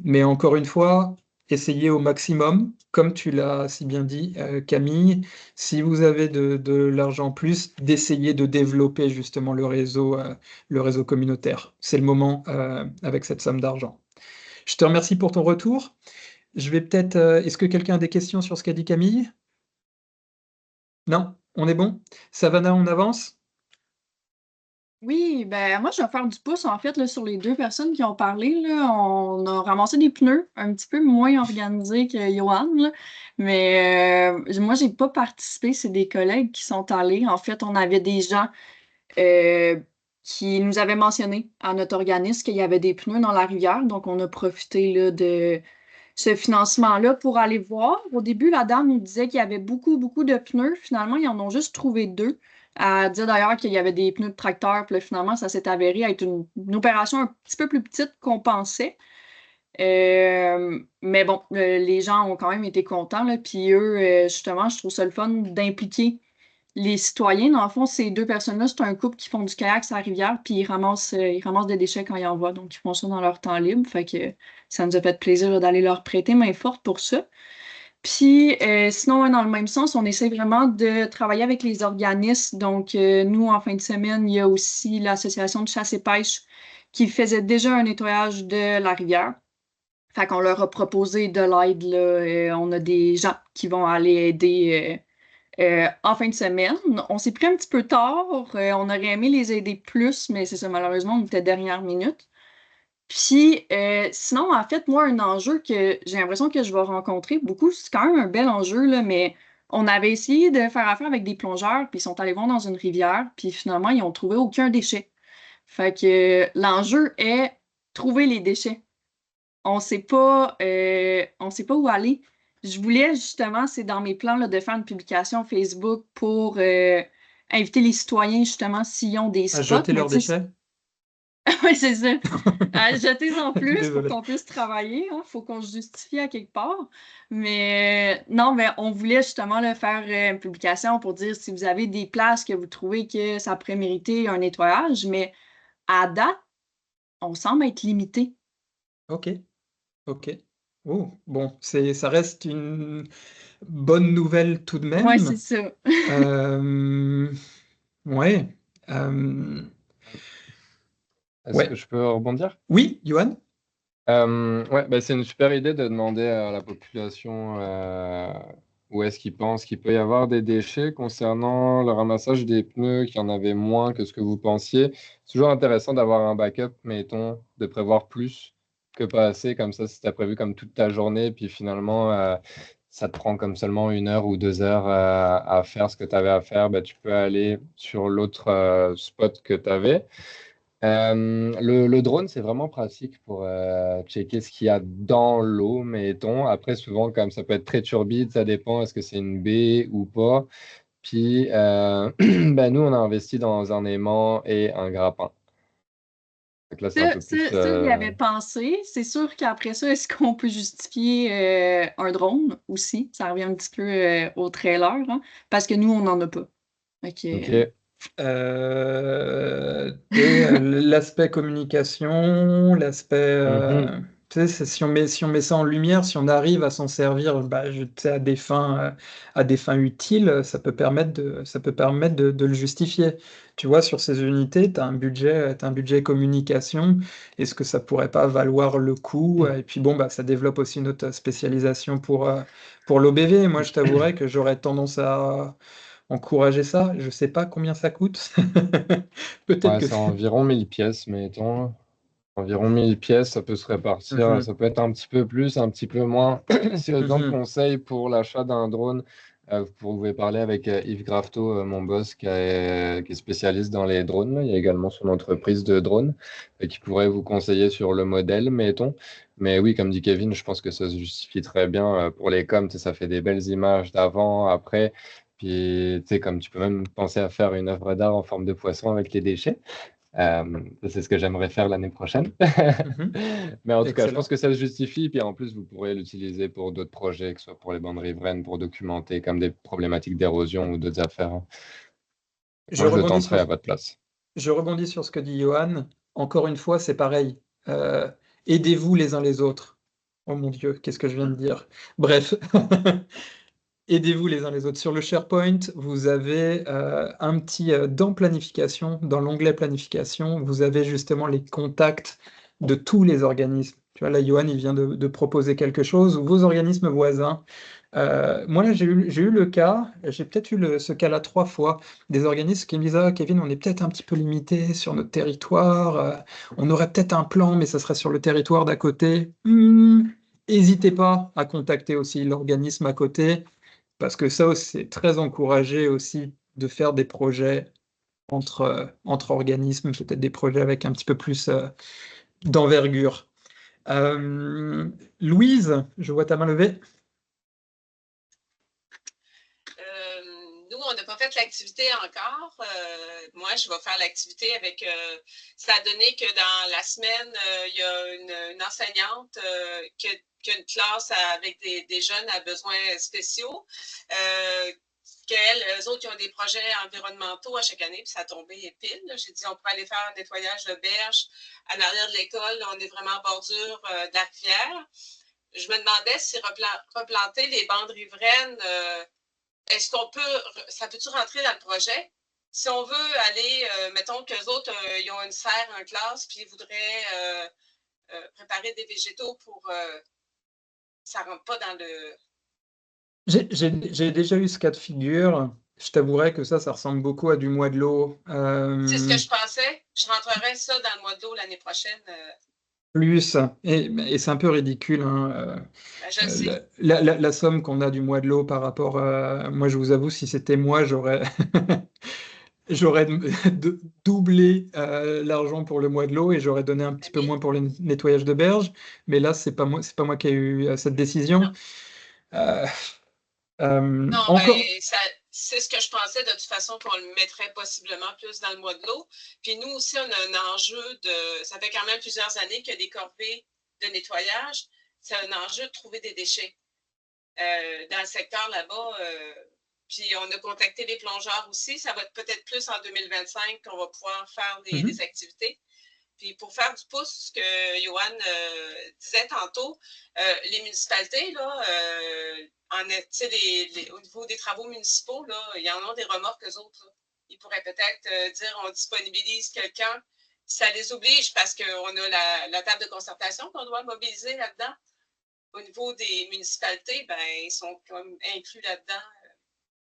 Mais encore une fois, essayez au maximum, comme tu l'as si bien dit, Camille, si vous avez de l'argent en plus, d'essayer de développer justement le réseau communautaire. C'est le moment avec cette somme d'argent. Je te remercie pour ton retour. Je vais peut-être. Est-ce que quelqu'un a des questions sur ce qu'a dit Camille? Non? On est bon? Savannah, on avance? Oui, ben moi je vais faire du pouce en fait là, sur les deux personnes qui ont parlé. Là. On a ramassé des pneus un petit peu moins organisés que Johan, là. Mais moi j'ai pas participé, c'est des collègues qui sont allés. En fait, on avait des gens euh, qui nous avaient mentionné à notre organisme qu'il y avait des pneus dans la rivière, donc on a profité là, de ce financement-là pour aller voir. Au début, la dame nous disait qu'il y avait beaucoup, beaucoup de pneus. Finalement, ils en ont juste trouvé deux. Elle disait d'ailleurs qu'il y avait des pneus de tracteur. Puis là, finalement, ça s'est avéré être une opération un petit peu plus petite qu'on pensait. Mais bon, les gens ont quand même été contents. Là, puis eux, justement, je trouve ça le fun d'impliquer les citoyens. Dans le fond, ces deux personnes-là, c'est un couple qui font du kayak sur la rivière, puis ils ramassent des déchets quand ils en voient. Donc, ils font ça dans leur temps libre. Fait que ça nous a fait plaisir là, d'aller leur prêter main forte pour ça. Puis, sinon, ouais, dans le même sens, on essaie vraiment de travailler avec les organismes. Donc, nous, en fin de semaine, il y a aussi l'Association de chasse et pêche qui faisait déjà un nettoyage de la rivière. Fait qu'on leur a proposé de l'aide, là. On a des gens qui vont aller aider en fin de semaine. On s'est pris un petit peu tard. On aurait aimé les aider plus, mais c'est ça, malheureusement, on était dernière minute. Puis, sinon, en fait, moi, un enjeu que j'ai l'impression que je vais rencontrer beaucoup, c'est quand même un bel enjeu, là, mais on avait essayé de faire affaire avec des plongeurs, puis ils sont allés voir dans une rivière, puis finalement, ils ont trouvé aucun déchet. Fait que l'enjeu est trouver les déchets. On sait pas où aller. Je voulais justement, c'est dans mes plans là, de faire une publication Facebook pour inviter les citoyens justement s'ils ont des À spots. jeter Mais leurs tu sais, déchets? oui, c'est ça. Jeter en plus pour Désolé. qu'on puisse travailler. Hein. Faut qu'on se justifie à quelque part. Mais non, mais on voulait justement là, faire une publication pour dire si vous avez des places que vous trouvez que ça pourrait mériter un nettoyage. Mais à date, on semble être limité. Ok, ok. Oh, bon, ça reste une bonne nouvelle tout de Ouais, c'est même. ça. Euh, ouais. euh, Est-ce que ouais. je peux rebondir? Oui, Johan? Ouais, bah, c'est une super idée de demander à la population où est-ce qu'ils pensent qu'il peut y avoir des déchets concernant le ramassage des pneus, qu'il y en avait moins que ce que vous pensiez. C'est toujours intéressant d'avoir un backup, mettons, de prévoir plus que pas assez, comme ça, si tu as prévu comme toute ta journée, puis finalement, ça te prend comme seulement 1 heure ou 2 heures à faire ce que tu avais à faire, bah, tu peux aller sur l'autre spot que tu avais. Le drone, c'est vraiment pratique pour checker ce qu'il y a dans l'eau, mettons. Après, souvent, comme ça peut être très turbide, ça dépend, est-ce que c'est une baie ou pas. Puis, ben, nous, on a investi dans un aimant et un grappin. Donc là, c'est un peu plus. Ça, j'y avais pensé. C'est sûr qu'après ça, est-ce qu'on peut justifier un drone aussi? Ça revient un petit peu au trailer, hein, parce que nous, on n'en a pas. Fait que- Ok. L'aspect communication, l'aspect, Mhm. tu sais, si on met ça en lumière, si on arrive à s'en servir, bah, tu sais, à des fins utiles, ça peut permettre de le justifier. Tu vois, sur ces unités, t'as un budget communication. Est-ce que ça pourrait pas valoir le coup? Et puis bon, bah, ça développe aussi notre spécialisation pour l'OBV. Moi, je t'avouerais que j'aurais tendance à encourager ça. Je sais pas combien ça coûte. Peut-être Ouais, que c'est environ 1000 pièces, mettons. Environ 1000 pièces, ça peut se répartir. Mhm, Ça peut être un petit peu plus, un petit peu moins. Si vous avez besoin de mhm. conseils pour l'achat d'un drone, vous pouvez parler avec Yves Grafto, mon boss, qui est spécialiste dans les drones. Là. Il y a également son entreprise de drones et qui pourrait vous conseiller sur le modèle, mettons. Mais oui, comme dit Kevin, je pense que ça se justifie très bien pour les coms. Tu sais, ça fait des belles images d'avant, après. Puis, tu sais, comme tu peux même penser à faire une œuvre d'art en forme de poisson avec les déchets. C'est ce que j'aimerais faire l'année prochaine. Mhm. Mais en tout cas, je pense Excellent. que ça se justifie. Puis en plus, vous pourrez l'utiliser pour d'autres projets, que ce soit pour les bandes riveraines, pour documenter comme des problématiques d'érosion ou d'autres affaires. Hein. Je Moi, je le rebondis tenterai sur, à votre place. je rebondis sur ce que dit Johan. Encore une fois, c'est pareil. Euh, Aidez-vous les uns les autres. Oh mon Dieu, qu'est-ce que je viens de dire? Bref, aidez-vous les uns les autres. Sur le SharePoint, vous avez un petit dans planification, dans l'onglet planification, vous avez justement les contacts de tous les organismes. Tu vois, là, Johan, il vient de proposer quelque chose, ou vos organismes voisins. Moi, là, j'ai eu le cas, j'ai peut-être eu ce cas-là 3 fois, des organismes qui me disent: «Ah, Kevin, on est peut-être un petit peu limité sur notre territoire, on aurait peut-être un plan, mais ça serait sur le territoire d'à côté». Hésitez pas à contacter aussi l'organisme à côté, parce que ça aussi, c'est très encouragé aussi de faire des projets entre organismes, peut-être des projets avec un petit peu plus d'envergure. Louise, je vois ta main levée. Nous, on n'a pas fait l'activité encore. Moi, je vais faire l'activité avec... ça a donné que dans la semaine, il y a une enseignante qui a une classe avec des jeunes à besoins spéciaux. Eux autres, ils ont des projets environnementaux à chaque année, puis ça a tombé pile. J'ai dit, on pourrait aller faire un nettoyage de berge à l'arrière de l'école. On est vraiment en bordure de la rivière. Je me demandais si replanter les bandes riveraines... est-ce qu'on ça peut-tu rentrer dans le projet? Si on veut aller, mettons qu'eux autres, ils ont une serre en classe, puis ils voudraient préparer des végétaux pour... ça rentre pas dans le... J'ai déjà eu ce cas de figure. Je t'avouerai que ça ressemble beaucoup à du mois de l'eau. C'est ce que je pensais. Je rentrerai ça dans le mois de l'eau l'année prochaine. Plus, et c'est un peu ridicule, hein, Je le sais. la somme qu'on a du mois de l'eau par rapport à... Moi, je vous avoue, si c'était moi, j'aurais doublé l'argent pour le mois de l'eau et j'aurais donné un petit peu moins pour le nettoyage de berge. Mais là, c'est pas moi qui ai eu cette décision. Non, Encore... c'est ce que je pensais de toute façon qu'on le mettrait possiblement plus dans le mois de l'eau. Puis nous aussi, on a un enjeu de... Ça fait quand même plusieurs années qu'il y a des corvées de nettoyage. C'est un enjeu de trouver des déchets. Dans le secteur là-bas, puis on a contacté les plongeurs aussi. Ça va être peut-être plus en 2025 qu'on va pouvoir faire des activités. Puis pour faire du pouce, ce que Johan disait tantôt, les municipalités, là, au niveau des travaux municipaux, là, il y en a des remorques, eux autres. Là. Ils pourraient peut-être dire on disponibilise quelqu'un. Ça les oblige parce qu'on a la table de concertation qu'on doit mobiliser là-dedans. Au niveau des municipalités, ben, ils sont comme inclus là-dedans.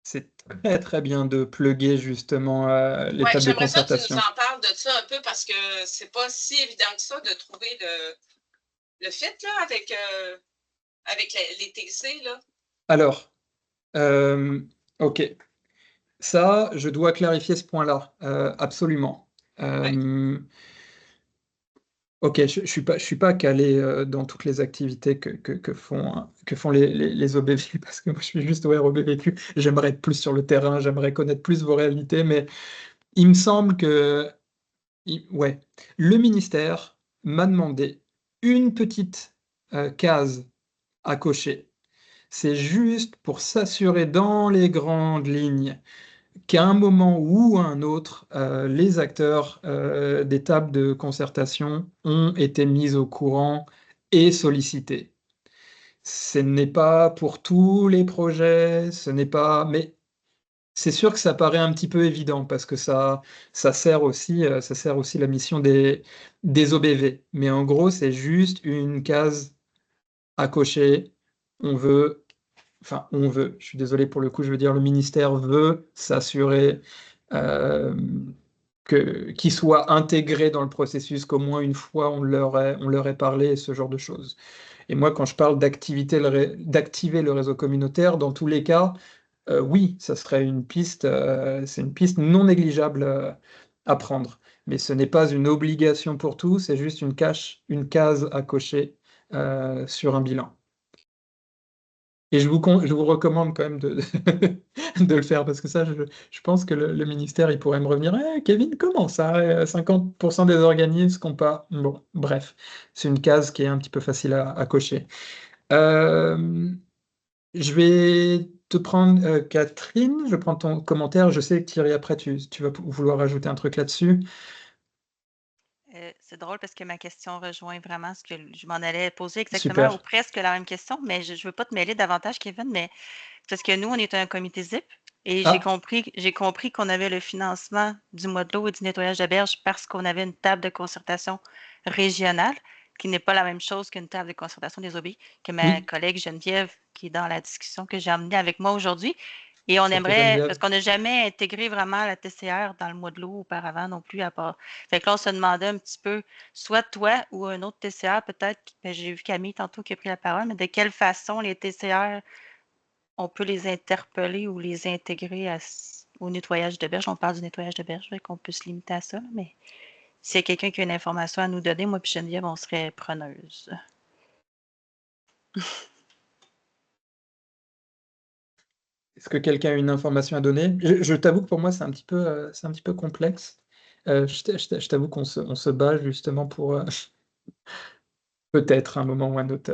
C'est très, très bien de plugger justement les tables de concertation. J'aimerais ça que tu nous en parles de ça un peu parce que c'est pas si évident que ça de trouver le fit là, avec les TC. Là. Alors, ok. Ça, je dois clarifier ce point-là, absolument. Ok, je suis pas calé dans toutes les activités que font les OBV, parce que moi je suis juste OBVQ. J'aimerais être plus sur le terrain, j'aimerais connaître plus vos réalités, mais il me semble que ouais, le ministère m'a demandé une petite case à cocher. C'est juste pour s'assurer dans les grandes lignes qu'à un moment ou à un autre, les acteurs des tables de concertation ont été mis au courant et sollicités. Ce n'est pas pour tous les projets, ce n'est pas... Mais c'est sûr que ça paraît un petit peu évident parce que ça sert aussi la mission des OBV. Mais en gros, c'est juste une case à cocher. Je suis désolé pour le coup, je veux dire, le ministère veut s'assurer qu'ils soient intégrés dans le processus, qu'au moins une fois on leur ait parlé, ce genre de choses. Et moi, quand je parle d'activer le réseau communautaire, dans tous les cas, oui, ça serait une piste, c'est une piste non négligeable à prendre. Mais ce n'est pas une obligation pour tout, c'est juste une case à cocher sur un bilan. Et je vous recommande quand même de le faire, parce que ça, je pense que le ministère, il pourrait me revenir: Kevin, comment ça 50% des organismes qui n'ont pas... Bon, bref, c'est une case qui est un petit peu facile à cocher. Je vais te prendre, Catherine, je prends ton commentaire. Je sais que Thierry, après, tu vas vouloir ajouter un truc là-dessus. C'est drôle parce que ma question rejoint vraiment ce que je m'en allais poser exactement ou Super. presque la même question, mais je ne veux pas te mêler davantage, Kevin, mais parce que nous, on est un comité ZIP et j'ai Ah, compris qu'on avait le financement du mois de l'eau et du nettoyage de berge parce qu'on avait une table de concertation régionale qui n'est pas la même chose qu'une table de concertation des OB, que ma oui, collègue Geneviève, qui est dans la discussion que j'ai emmenée avec moi aujourd'hui. Et on tout à fait, aimerait, parce Geneviève. qu'on n'a jamais intégré vraiment la TCR dans le mois de l'eau auparavant non plus, à part. Fait que là, on se demandait un petit peu, soit toi ou un autre TCR, peut-être, ben, j'ai vu Camille tantôt qui a pris la parole, mais de quelle façon les TCR, on peut les interpeller ou les intégrer au nettoyage de berge. On parle du nettoyage de berge, fait qu'on peut se limiter à ça, là, mais s'il y a quelqu'un qui a une information à nous donner, moi et Geneviève, on serait preneuse. Est-ce que quelqu'un a une information à donner? Je t'avoue que pour moi, c'est un petit peu complexe. Je t'avoue on se bat justement pour peut-être à un moment ou un autre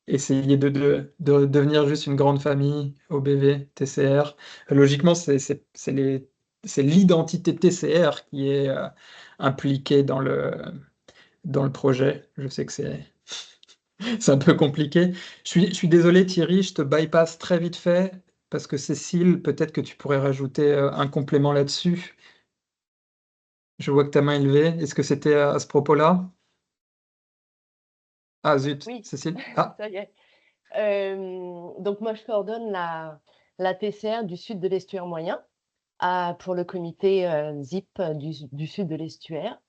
essayer de devenir juste une grande famille OBV, TCR. Logiquement, c'est l'identité TCR qui est impliquée dans le projet. Je sais que c'est un peu compliqué. Je suis désolé Thierry, je te bypass très vite fait parce que Cécile, peut-être que tu pourrais rajouter un complément là-dessus. Je vois que ta main est levée. Est-ce que c'était à ce propos-là? Ah zut, Oui, Cécile. Ah, ça y est. Donc moi, je coordonne la TCR du sud de l'estuaire moyen pour le comité ZIP du sud de l'estuaire.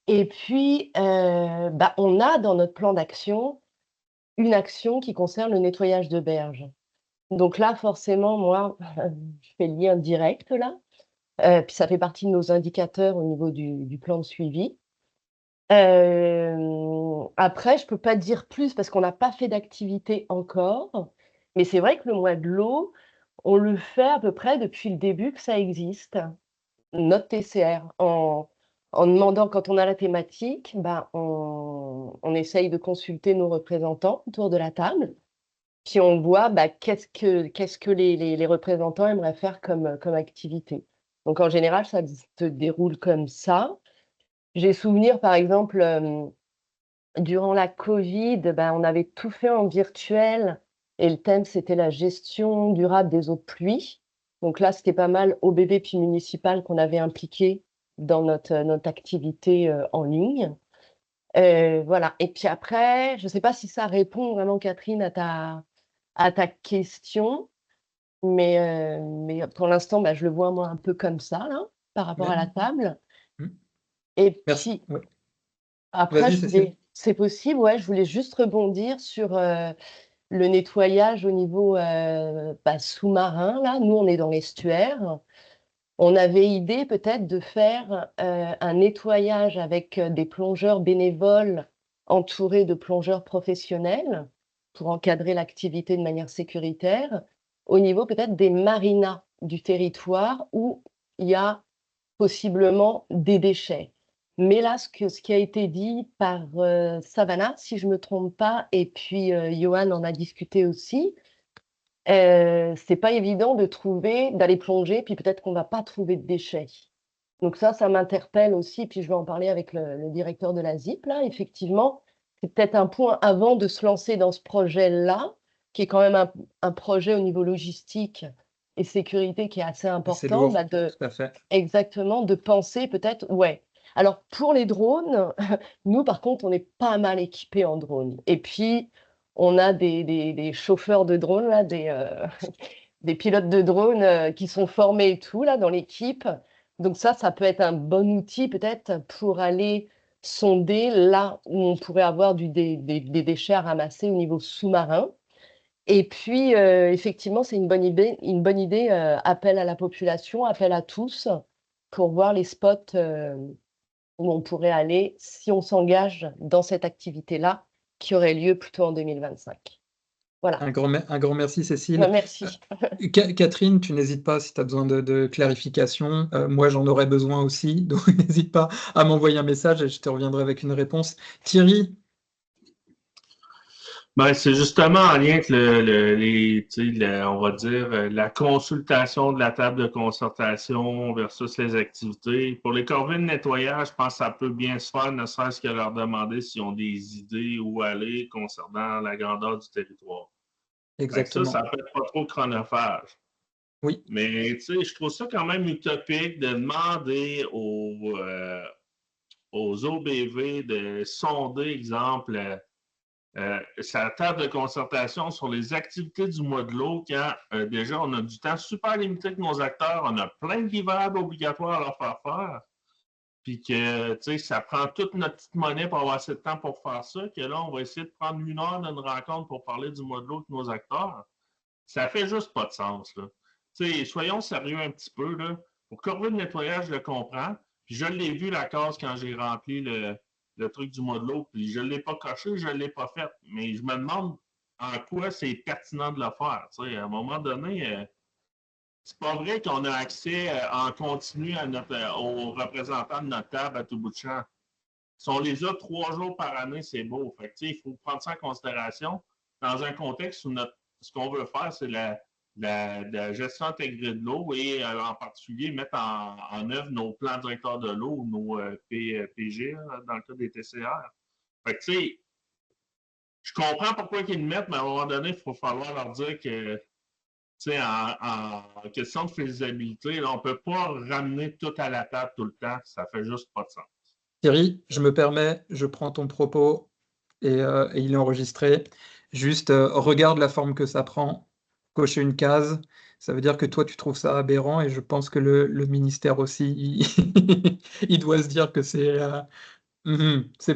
Et puis, on a dans notre plan d'action une action qui concerne le nettoyage de berges. Donc là, forcément, moi, je fais le lien direct là. Puis ça fait partie de nos indicateurs au niveau du plan de suivi. Après, je peux pas dire plus parce qu'on n'a pas fait d'activité encore. Mais c'est vrai que le mois de l'eau, on le fait à peu près depuis le début que ça existe, notre TCR. En demandant, quand on a la thématique, on essaye de consulter nos représentants autour de la table. Puis on voit qu'est-ce que les représentants aimeraient faire comme activité. Donc en général, ça se déroule comme ça. J'ai souvenir, par exemple, durant la Covid, on avait tout fait en virtuel et le thème, c'était la gestion durable des eaux de pluie. Donc là, c'était pas mal OBB puis municipal qu'on avait impliqué dans notre activité en ligne. Voilà. Et puis après, je ne sais pas si ça répond vraiment, Catherine, à ta question, mais pour l'instant, je le vois moi un peu comme ça, là, par rapport à la ouais. table. Hmm. Et Merci. puis Ouais. après, Vas-y, Cécile. c'est possible, ouais, je voulais juste rebondir sur le nettoyage au niveau sous-marin, là. Nous, on est dans l'estuaire. On avait idée peut-être de faire un nettoyage avec des plongeurs bénévoles entourés de plongeurs professionnels pour encadrer l'activité de manière sécuritaire, au niveau peut-être des marinas du territoire où il y a possiblement des déchets. Mais là, ce qui a été dit par Savannah, si je ne me trompe pas, et puis Johan en a discuté aussi, c'est pas évident d'aller plonger, puis peut-être qu'on va pas trouver de déchets. Donc ça m'interpelle aussi, puis je vais en parler avec le directeur de la ZIP, là, effectivement. C'est peut-être un point avant de se lancer dans ce projet-là, qui est quand même un projet au niveau logistique et sécurité qui est assez C'est important, lourd, tout à fait. exactement, de penser peut-être, ouais. Alors pour les drones, nous par contre, on est pas mal équipés en drones. Et puis, on a des chauffeurs de drones, là, des pilotes de drones qui sont formés et tout, là, dans l'équipe. Donc ça peut être un bon outil peut-être pour aller sonder là où on pourrait avoir des déchets à ramasser au niveau sous-marin. Et puis, effectivement, c'est une bonne idée, appel à la population, appel à tous, pour voir les spots où on pourrait aller si on s'engage dans cette activité-là, qui aurait lieu plutôt en 2025. Voilà. Un grand merci, Cécile. Merci. Catherine, tu n'hésites pas si tu as besoin de clarification. Moi, j'en aurais besoin aussi, donc n'hésite pas à m'envoyer un message et je te reviendrai avec une réponse. Thierry? Ben, c'est justement en lien avec on va dire, la consultation de la table de concertation versus les activités. Pour les corvées de nettoyage, je pense que ça peut bien se faire, ne serait-ce que leur demander s'ils ont des idées où aller concernant la grandeur du territoire. Fait que Exactement. ça peut être pas trop chronophage. Oui. Mais je trouve ça quand même utopique de demander aux OBV de sonder, exemple, sa table de concertation sur les activités du mois de l'eau quand déjà on a du temps super limité avec nos acteurs, on a plein de livrables obligatoires à leur faire faire, puis que ça prend toute notre petite monnaie pour avoir assez de temps pour faire ça, que là on va essayer de prendre 1 heure d'une rencontre pour parler du mois de l'eau avec nos acteurs. Ça fait juste pas de sens, là. Soyons sérieux un petit peu, là. Pour corvée de nettoyage, je le comprends. Puis je l'ai vu la case quand j'ai rempli le truc du mois de l'eau, puis je ne l'ai pas coché, je ne l'ai pas fait. Mais je me demande en quoi c'est pertinent de le faire. À un moment donné, c'est pas vrai qu'on a accès en continu aux représentants de notre table à tout bout de champ. Si on les a 3 jours par année, c'est beau. Fait que, il faut prendre ça en considération dans un contexte où ce qu'on veut faire, c'est la gestion intégrée de l'eau et en particulier mettre en œuvre nos plans directeurs de l'eau, nos PG, dans le cas des TCR. Fait que, je comprends pourquoi ils le mettent, mais à un moment donné, il faut falloir leur dire que, en question de faisabilité, là, on ne peut pas ramener tout à la table tout le temps. Ça fait juste pas de sens. Thierry, je me permets, je prends ton propos et il est enregistré. Juste, regarde la forme que ça prend. Cocher une case, ça veut dire que toi, tu trouves ça aberrant et je pense que le ministère aussi, il doit se dire que c'est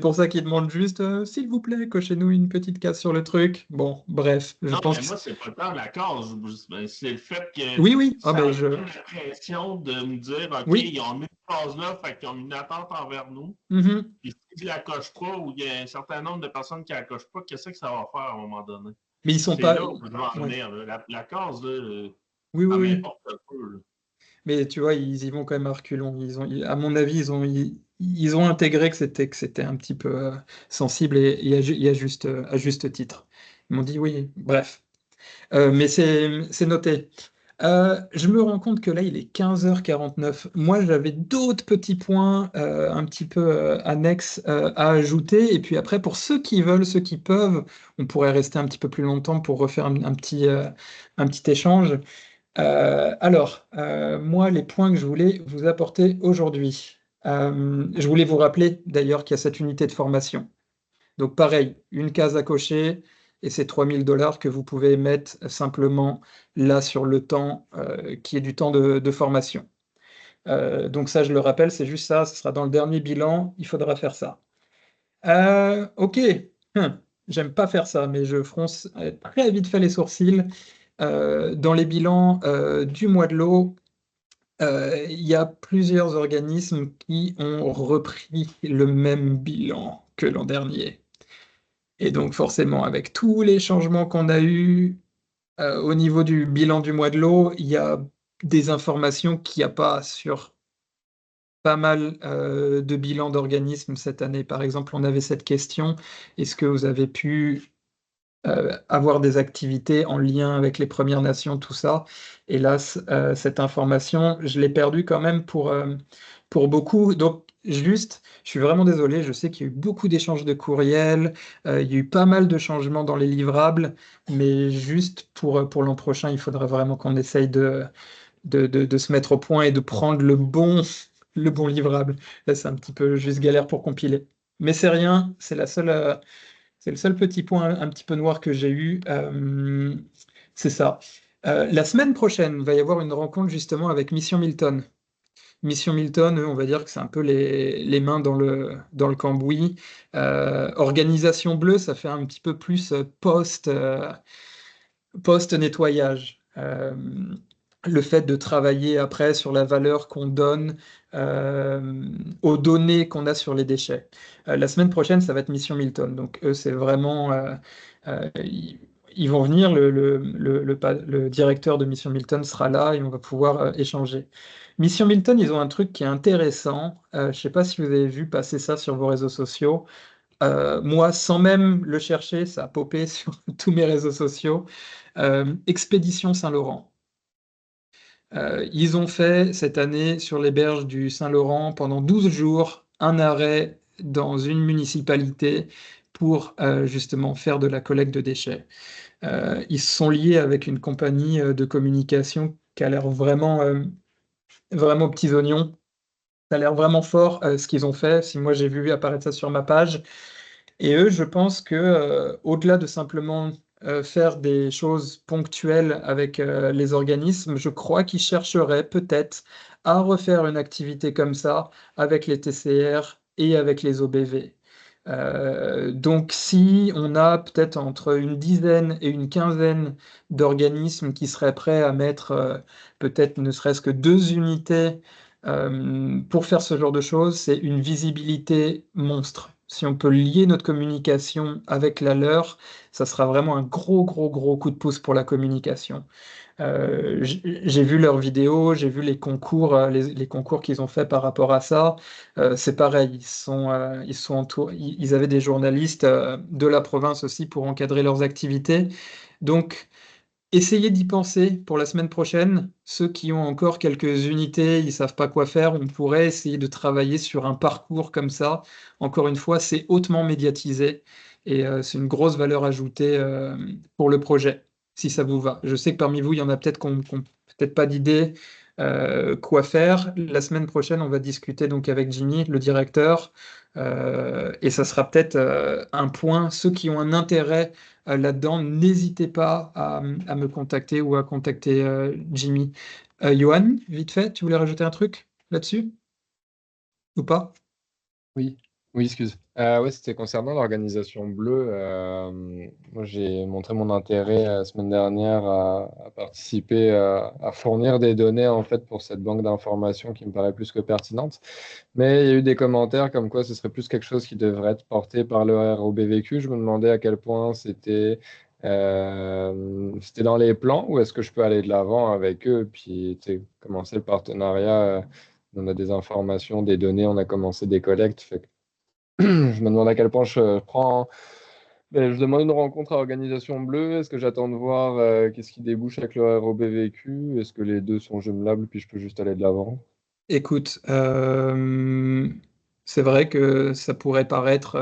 pour ça qu'il demande juste, s'il vous plaît, cochez-nous une petite case sur le truc. Bon, bref, je Non, pense mais que moi, c'est pas tant la cause. C'est le fait que oui, ça ben me donne la pression de me dire, OK, oui. ils ont mis une case là, fait qu'ils ont une attente envers nous. Mhm. Puis si je la coche pas ou il y a un certain nombre de personnes qui la cochent pas, qu'est-ce que ça va faire à un moment donné? Mais ils sont C'est pas. là où je vais en Ouais. venir. La case, là, Oui, ça oui, oui. m'importe un peu. Là. Mais tu vois, ils y vont quand même à reculons. À mon avis, ils ont intégré que c'était un petit peu sensible et à juste titre. Ils m'ont dit oui, bref. Mais c'est noté. Je me rends compte que là, il est 15h49. Moi, j'avais d'autres petits points un petit peu annexes à ajouter. Et puis après, pour ceux qui veulent, ceux qui peuvent, on pourrait rester un petit peu plus longtemps pour refaire un petit échange. Moi, les points que je voulais vous apporter aujourd'hui. Je voulais vous rappeler d'ailleurs qu'il y a cette unité de formation. Donc pareil, une case à cocher et c'est 3 000 $ que vous pouvez mettre simplement là sur le temps qui est du temps de formation. Donc ça, je le rappelle, c'est juste ça, ce sera dans le dernier bilan, il faudra faire ça. Ok, j'aime pas faire ça, mais je fronce très vite fait les sourcils. Dans les bilans du mois de l'eau, il y a plusieurs organismes qui ont repris le même bilan que l'an dernier. Et donc forcément, avec tous les changements qu'on a eus au niveau du bilan du mois de l'eau, il y a des informations qu'il n'y a pas sur pas mal de bilans d'organismes cette année. Par exemple, on avait cette question, est-ce que vous avez pu avoir des activités en lien avec les Premières Nations, tout ça? Hélas, cette information, je l'ai perdue quand même pour beaucoup. Donc, juste, je suis vraiment désolé, je sais qu'il y a eu beaucoup d'échanges de courriels, il y a eu pas mal de changements dans les livrables, mais juste pour l'an prochain, il faudra vraiment qu'on essaye de se mettre au point et de prendre le bon livrable. Là, c'est un petit peu juste galère pour compiler. Mais c'est rien, c'est le seul petit point un petit peu noir que j'ai eu. C'est ça. La semaine prochaine, il va y avoir une rencontre justement avec Mission Milton. Mission Milton, eux, on va dire que c'est un peu les mains dans le cambouis. Organisation bleue, ça fait un petit peu plus post-nettoyage. Le fait de travailler après sur la valeur qu'on donne aux données qu'on a sur les déchets. La semaine prochaine, ça va être Mission Milton. Donc eux, c'est vraiment... ils vont venir, le directeur de Mission Milton sera là et on va pouvoir échanger. Mission Milton, ils ont un truc qui est intéressant. Je ne sais pas si vous avez vu passer ça sur vos réseaux sociaux. moi, sans même le chercher, ça a popé sur tous mes réseaux sociaux. Expédition Saint-Laurent. Ils ont fait cette année sur les berges du Saint-Laurent pendant 12 jours un arrêt dans une municipalité pour justement faire de la collecte de déchets. Ils se sont liés avec une compagnie de communication qui a l'air vraiment aux petits oignons. Ça a l'air vraiment fort ce qu'ils ont fait. Si moi j'ai vu apparaître ça sur ma page. Et eux, je pense que au-delà de simplement faire des choses ponctuelles avec les organismes, je crois qu'ils chercheraient peut-être à refaire une activité comme ça avec les TCR et avec les OBV. Donc, si on a peut-être entre une dizaine et une quinzaine d'organismes qui seraient prêts à mettre peut-être ne serait-ce que 2 unités pour faire ce genre de choses, c'est une visibilité monstre. Si on peut lier notre communication avec la leur, ça sera vraiment un gros, gros, gros coup de pouce pour la communication. J'ai vu leurs vidéos, j'ai vu les concours, les concours qu'ils ont fait par rapport à ça. C'est pareil, ils avaient des journalistes de la province aussi pour encadrer leurs activités. Donc, essayez d'y penser pour la semaine prochaine. Ceux qui ont encore quelques unités, ils savent pas quoi faire, on pourrait essayer de travailler sur un parcours comme ça. Encore une fois, c'est hautement médiatisé et c'est une grosse valeur ajoutée pour le projet, si ça vous va. Je sais que parmi vous, il y en a peut-être qui n'ont peut-être pas d'idée quoi faire. La semaine prochaine, on va discuter donc avec Jimmy, le directeur, et ça sera peut-être un point. Ceux qui ont un intérêt là-dedans, n'hésitez pas à me contacter ou à contacter Jimmy. Johan, vite fait, tu voulais rajouter un truc là-dessus ou pas? Oui, oui, excuse. Ouais, c'était concernant l'organisation bleue. Moi, j'ai montré mon intérêt la semaine dernière à participer, à fournir des données en fait pour cette banque d'informations qui me paraît plus que pertinente. Mais il y a eu des commentaires comme quoi ce serait plus quelque chose qui devrait être porté par le ROBVQ. Je me demandais à quel point c'était dans les plans ou est-ce que je peux aller de l'avant avec eux puis tu sais, commencer le partenariat. On a des informations, des données, on a commencé des collectes. Fait que je me demande à quel point je prends. Je demande une rencontre à Organisation Bleue. Est-ce que j'attends de voir qu'est-ce qui débouche avec le ROBVQ? Est-ce que les deux sont jumelables puis je peux juste aller de l'avant? Écoute, c'est vrai que ça pourrait paraître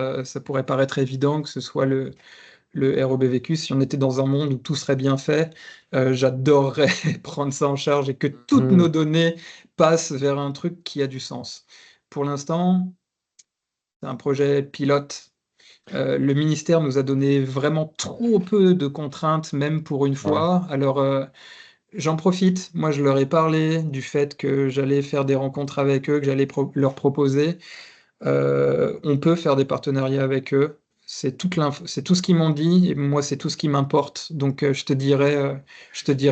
évident que ce soit le ROBVQ si on était dans un monde où tout serait bien fait. J'adorerais prendre ça en charge et que toutes nos données passent vers un truc qui a du sens. Pour l'instant, c'est un projet pilote. Le ministère nous a donné vraiment trop peu de contraintes, même pour une fois. Alors, j'en profite. Moi, je leur ai parlé du fait que j'allais faire des rencontres avec eux, que j'allais leur proposer. On peut faire des partenariats avec eux. C'est c'est tout ce qu'ils m'ont dit, et moi, c'est tout ce qui m'importe. Donc, je te dirais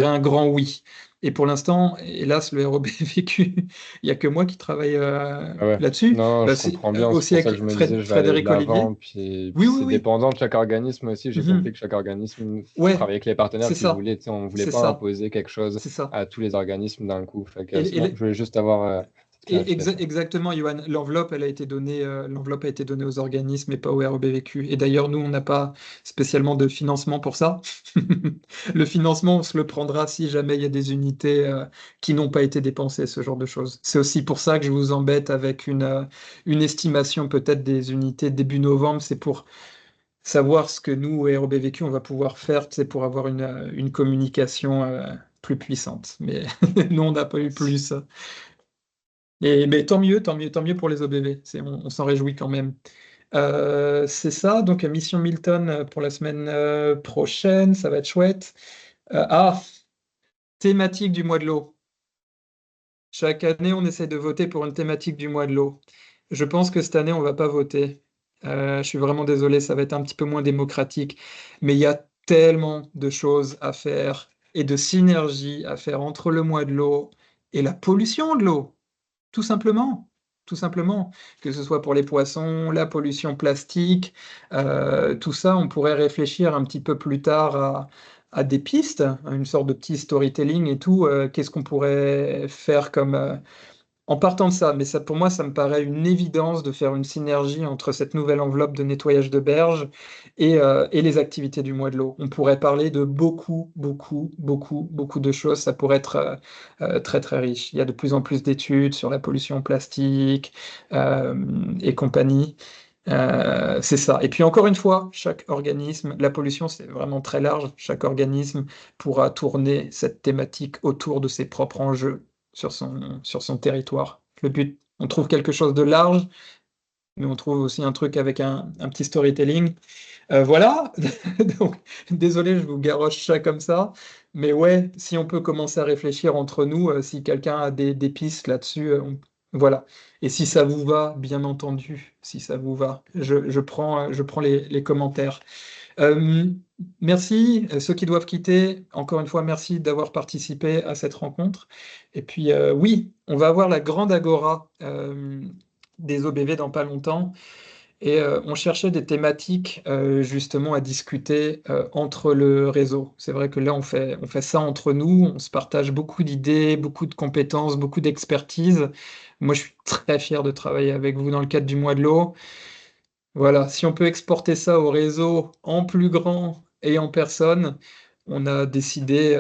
un grand oui. Et pour l'instant, hélas, le ROBVQ, il n'y a que moi qui travaille Ah ouais. là-dessus. Non, je C'est comprends bien. C'est aussi pour ça que avec je me disais, je vais aller de Frédéric Olivier. l'avant. Puis Oui, c'est oui, oui. dépendant de chaque organisme aussi. J'ai Mhm. compris que chaque organisme Ouais, travaillait avec les partenaires c'est qu'il ça. voulait. Tu sais, on ne voulait C'est pas ça. imposer quelque chose C'est ça. à tous les organismes d'un coup. Fait que, Et non, je voulais juste avoir cette clarification. exactement, Johan. L'enveloppe, elle a été donnée, l'enveloppe a été donnée aux organismes et pas au REBVQ. Et d'ailleurs, nous, on n'a pas spécialement de financement pour ça. Le financement, on se le prendra si jamais il y a des unités qui n'ont pas été dépensées, ce genre de choses. C'est aussi pour ça que je vous embête avec une estimation peut-être des unités début novembre. C'est pour savoir ce que nous, au REBVQ, on va pouvoir faire, c'est pour avoir une communication plus puissante. Mais nous, on n'a pas eu plus. Mais tant mieux, tant mieux, tant mieux pour les OBV. On s'en réjouit quand même. C'est ça, donc Mission Milton pour la semaine prochaine, ça va être chouette. Thématique du mois de l'eau. Chaque année, on essaie de voter pour une thématique du mois de l'eau. Je pense que cette année, on va pas voter. Je suis vraiment désolé, ça va être un petit peu moins démocratique. Mais il y a tellement de choses à faire et de synergies à faire entre le mois de l'eau et la pollution de l'eau. Tout simplement, tout simplement, que ce soit pour les poissons, la pollution plastique, tout ça, on pourrait réfléchir un petit peu plus tard à des pistes, à une sorte de petit storytelling et tout. Qu'est-ce qu'on pourrait faire En partant de ça, mais ça, pour moi, ça me paraît une évidence de faire une synergie entre cette nouvelle enveloppe de nettoyage de berges et les activités du mois de l'eau. On pourrait parler de beaucoup, beaucoup, beaucoup, beaucoup de choses. Ça pourrait être très, très riche. Il y a de plus en plus d'études sur la pollution plastique et compagnie. C'est ça. Et puis encore une fois, chaque organisme, la pollution, c'est vraiment très large. Chaque organisme pourra tourner cette thématique autour de ses propres enjeux sur son territoire. Le but, on trouve quelque chose de large, mais on trouve aussi un truc avec un petit storytelling. Voilà, donc désolé, je vous garoche ça comme ça, mais ouais, si on peut commencer à réfléchir entre nous, si quelqu'un a des pistes là-dessus, voilà. Et si ça vous va, bien entendu, si ça vous va, je prends les commentaires. Euh, Merci, ceux qui doivent quitter, encore une fois, merci d'avoir participé à cette rencontre. Et puis, oui, on va avoir la grande agora des OBV dans pas longtemps. Et on cherchait des thématiques justement à discuter entre le réseau. C'est vrai que là, on fait ça entre nous, on se partage beaucoup d'idées, beaucoup de compétences, beaucoup d'expertise. Moi, je suis très fier de travailler avec vous dans le cadre du mois de l'eau. Voilà, si on peut exporter ça au réseau en plus grand et en personne, on a décidé,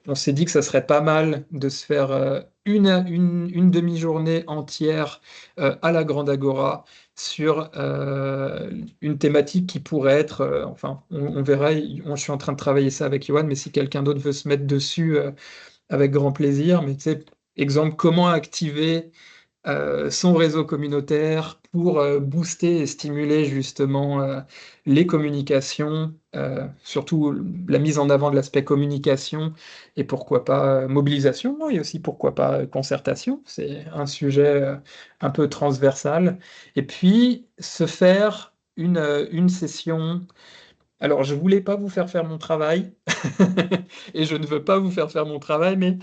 on s'est dit que ça serait pas mal de se faire une demi-journée entière à la Grande Agora sur une thématique qui pourrait être, enfin, on verra, je suis en train de travailler ça avec Yoann, mais si quelqu'un d'autre veut se mettre dessus, avec grand plaisir. Mais tu sais, exemple, comment activer son réseau communautaire pour booster et stimuler justement les communications, surtout la mise en avant de l'aspect communication et pourquoi pas mobilisation, et aussi pourquoi pas concertation. C'est un sujet un peu transversal. Et puis se faire une session. Alors, je voulais pas vous faire mon travail, et je ne veux pas vous faire mon travail, mais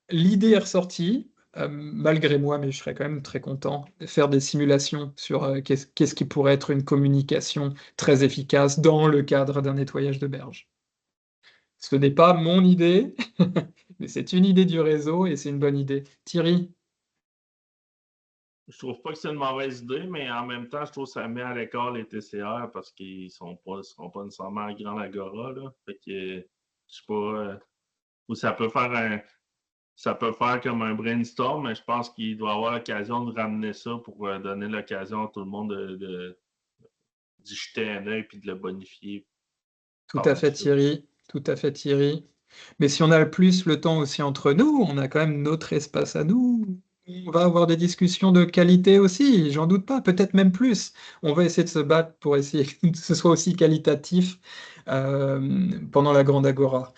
l'idée est ressortie, malgré moi, mais je serais quand même très content de faire des simulations sur qu'est-ce qui pourrait être une communication très efficace dans le cadre d'un nettoyage de berge. Ce n'est pas mon idée, mais c'est une idée du réseau et c'est une bonne idée. Thierry? Je trouve pas que c'est une mauvaise idée, mais en même temps, je trouve que ça met à l'écart les TCR parce qu'ils seront pas nécessairement à Grand Agora, là. Fait que, je sais pas, ou ça peut faire comme un brainstorm, mais je pense qu'il doit avoir l'occasion de ramener ça pour donner l'occasion à tout le monde d'y jeter un œil et de le bonifier. Tout à fait, Thierry. Tout à fait, Thierry. Mais si on a le temps aussi entre nous, on a quand même notre espace à nous. On va avoir des discussions de qualité aussi, j'en doute pas, peut-être même plus. On va essayer de se battre pour essayer que ce soit aussi qualitatif pendant la Grande Agora.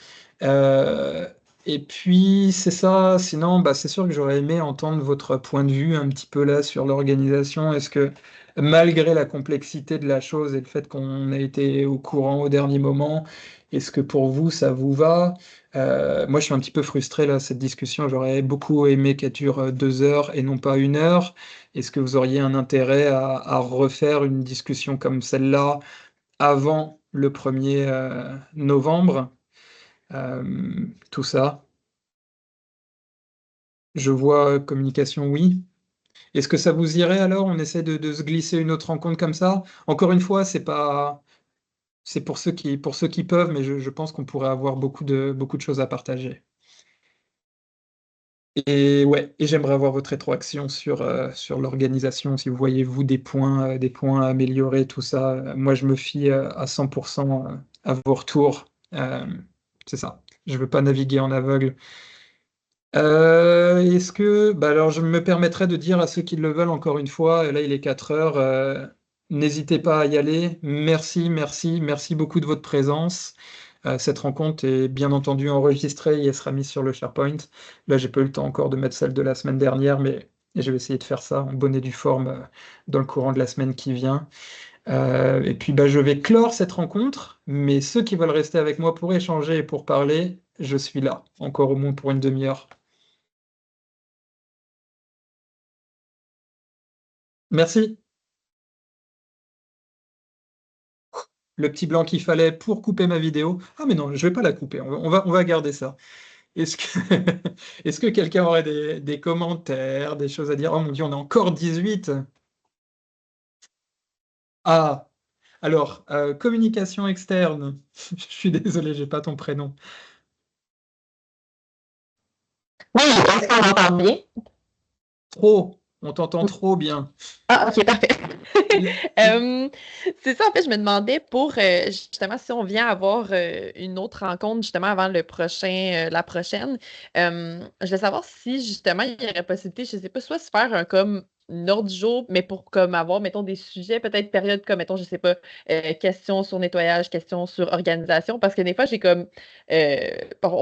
Et puis, c'est ça. Sinon, bah, c'est sûr que j'aurais aimé entendre votre point de vue un petit peu là sur l'organisation. Est-ce que, malgré la complexité de la chose et le fait qu'on ait été au courant au dernier moment, est-ce que pour vous, ça vous va? Moi, je suis un petit peu frustré là, cette discussion. J'aurais beaucoup aimé qu'elle dure 2 heures et non pas 1 heure. Est-ce que vous auriez un intérêt à refaire une discussion comme celle-là avant le 1er novembre? Tout ça. Je vois communication, oui. Est-ce que ça vous irait alors? On essaie de se glisser une autre rencontre comme ça? Encore une fois, c'est pour ceux qui peuvent, mais je pense qu'on pourrait avoir beaucoup de choses à partager. Et ouais, et j'aimerais avoir votre rétroaction sur l'organisation, si vous voyez, vous, des points à améliorer, tout ça. Moi, je me fie à 100% à vos retours. C'est ça. Je veux pas naviguer en aveugle. Est-ce que, bah alors je me permettrai de dire à ceux qui le veulent encore une fois, et là il est 4 heures, n'hésitez pas à y aller. Merci, merci, merci beaucoup de votre présence. Cette rencontre est bien entendu enregistrée et elle sera mise sur le SharePoint. Là, j'ai pas eu le temps encore de mettre celle de la semaine dernière, mais je vais essayer de faire ça en bonne et due forme dans le courant de la semaine qui vient. Et puis bah, je vais clore cette rencontre, mais ceux qui veulent rester avec moi pour échanger et pour parler, je suis là, encore au moins pour une demi-heure. Merci. Le petit blanc qu'il fallait pour couper ma vidéo. Ah mais non, je vais pas la couper, on va garder ça. Est-ce que, est-ce que quelqu'un aurait des commentaires, des choses à dire? Oh mon Dieu, on a encore 18. Ah, alors, communication externe. Je suis désolé, j'ai pas ton prénom. Oui, est-ce qu'on m'entend bien? Trop, on t'entend trop bien. Ah, ok, parfait. Le- C'est ça, en fait, je me demandais pour justement si on vient avoir une autre rencontre justement avant la prochaine, je voulais savoir si justement il y aurait possibilité, je sais pas, soit se faire un comme une ordre du jour, mais pour comme avoir, mettons, des sujets, peut-être période comme, mettons, je sais pas, questions sur nettoyage, questions sur organisation, parce que des fois, j'ai comme,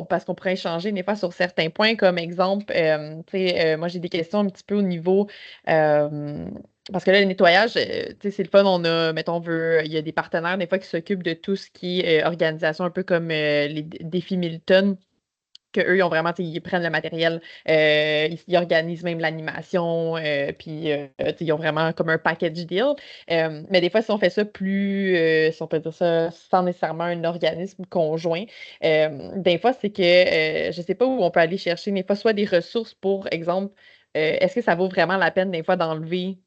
parce qu'on pourrait échanger des fois sur certains points, comme exemple, tu sais, moi j'ai des questions un petit peu au niveau. euh, Parce que là, le nettoyage, tu sais, c'est le fun. On a, mettons, il y a des partenaires, des fois, qui s'occupent de tout ce qui est organisation, un peu comme les défis Milton, qu'eux, ils ont vraiment, tu sais, ils prennent le matériel, ils organisent même l'animation, puis, tu sais, ils ont vraiment comme un package deal. Mais des fois, si on fait ça plus, si on peut dire ça, sans nécessairement un organisme conjoint, des fois, c'est que, je sais pas où on peut aller chercher, des fois, soit des ressources pour exemple, est-ce que ça vaut vraiment la peine, des fois, d'enlever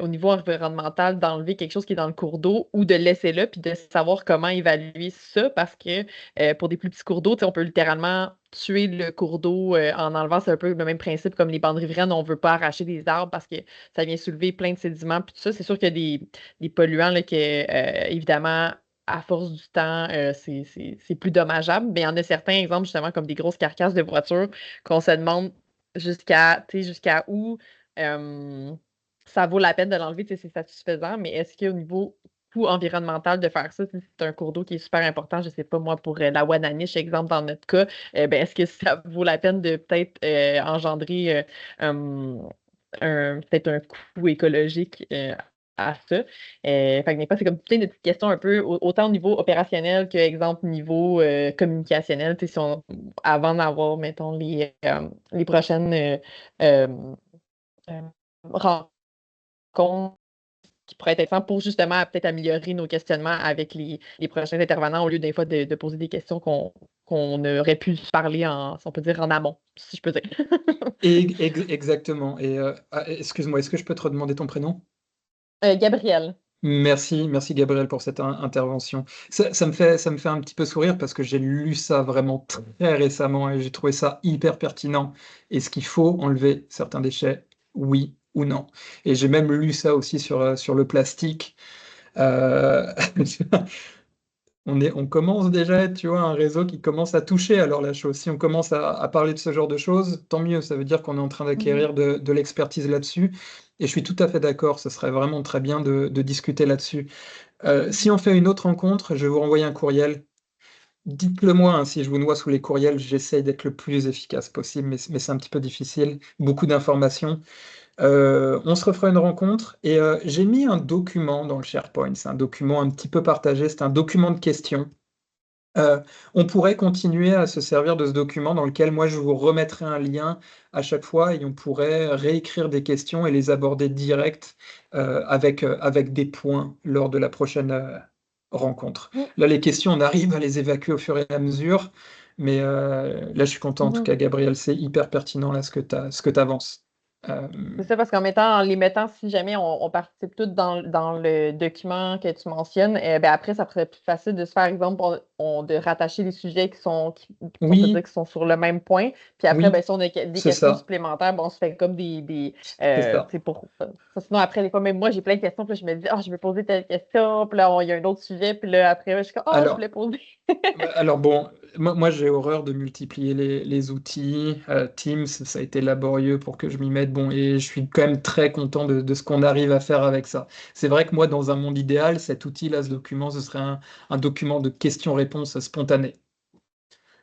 au niveau environnemental, d'enlever quelque chose qui est dans le cours d'eau ou de laisser là, puis de savoir comment évaluer ça, parce que pour des plus petits cours d'eau, tu sais, on peut littéralement tuer le cours d'eau en enlevant. C'est un peu le même principe comme les bandes riveraines. On ne veut pas arracher des arbres parce que ça vient soulever plein de sédiments. Puis tout ça, c'est sûr qu'il y a des polluants là, que, évidemment, à force du temps, c'est plus dommageable. Mais il y en a certains exemples, justement, comme des grosses carcasses de voitures, qu'on se demande jusqu'à où ça vaut la peine de l'enlever, tu sais, c'est satisfaisant. Mais est-ce qu'au niveau coût environnemental de faire ça, si c'est un cours d'eau qui est super important, je ne sais pas moi, pour la Wananiche, exemple, dans notre cas, ben, est-ce que ça vaut la peine de peut-être engendrer peut-être un coût écologique à ça? Fait que des fois, c'est comme plein de petites questions un peu, autant au niveau opérationnel que, exemple, niveau communicationnel, tu sais, avant d'avoir, mettons, les prochaines euh, euh, rencontres qui pourrait être intéressant pour justement peut-être améliorer nos questionnements avec les prochains intervenants au lieu des fois de poser des questions qu'on aurait pu se parler si on peut dire en amont, si je peux dire. Exactement. Et excuse-moi, est-ce que je peux te redemander ton prénom? Gabriel. Merci, merci Gabriel pour cette intervention. Ça me fait un petit peu sourire parce que j'ai lu ça vraiment très récemment et j'ai trouvé ça hyper pertinent. Est-ce qu'il faut enlever certains déchets? Oui ou non? Et j'ai même lu ça aussi sur le plastique. Euh, on commence déjà à être, tu vois, un réseau qui commence à toucher alors la chose. Si on commence à parler de ce genre de choses, tant mieux, ça veut dire qu'on est en train d'acquérir de l'expertise là-dessus. Et je suis tout à fait d'accord, ce serait vraiment très bien de discuter là-dessus. Si on fait une autre rencontre, je vais vous renvoyer un courriel. Dites-le moi, hein, si je vous noie sous les courriels, j'essaye d'être le plus efficace possible, mais c'est un petit peu difficile. Beaucoup d'informations. On se refera une rencontre et j'ai mis un document dans le SharePoint. C'est un document un petit peu partagé, c'est un document de questions. On pourrait continuer à se servir de ce document dans lequel moi je vous remettrai un lien à chaque fois et on pourrait réécrire des questions et les aborder direct avec des points lors de la prochaine rencontre. Là, les questions, on arrive à les évacuer au fur et à mesure, mais là, je suis content en tout cas, Gabriel, c'est hyper pertinent là ce que tu avances. C'est ça, parce en les mettant, si jamais on participe tous dans le document que tu mentionnes, ben après, ça serait plus facile de se faire, exemple, de rattacher les sujets on peut Oui, dire qui sont sur le même point. Puis après, oui, ben, si on a des c'est questions ça, supplémentaires, bon, on se fait comme c'est ça. tu sais, pour ça. Sinon, après, des fois, même moi, j'ai plein de questions, puis là, je me dis, je vais poser telle question, puis là, il y a un autre sujet, puis là, après, je suis comme, je Alors, voulais poser. Alors bon, moi j'ai horreur de multiplier les outils. Teams, ça a été laborieux pour que je m'y mette. Bon, et je suis quand même très content de ce qu'on arrive à faire avec ça. C'est vrai que moi, dans un monde idéal, cet outil-là, ce document, ce serait un document de questions-réponses spontanées.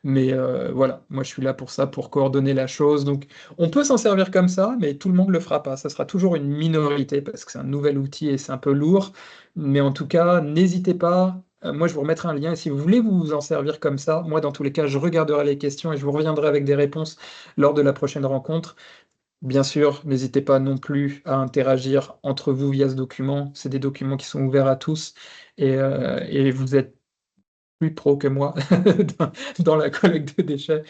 Mais voilà, moi je suis là pour ça, pour coordonner la chose. Donc on peut s'en servir comme ça, mais tout le monde ne le fera pas. Ça sera toujours une minorité parce que c'est un nouvel outil et c'est un peu lourd. Mais en tout cas, n'hésitez pas. Moi je vous remettrai un lien. Et si vous voulez vous en servir comme ça, moi dans tous les cas, je regarderai les questions et je vous reviendrai avec des réponses lors de la prochaine rencontre. Bien sûr, n'hésitez pas non plus à interagir entre vous via ce document. C'est des documents qui sont ouverts à tous et vous êtes plus pro que moi dans la collecte de déchets.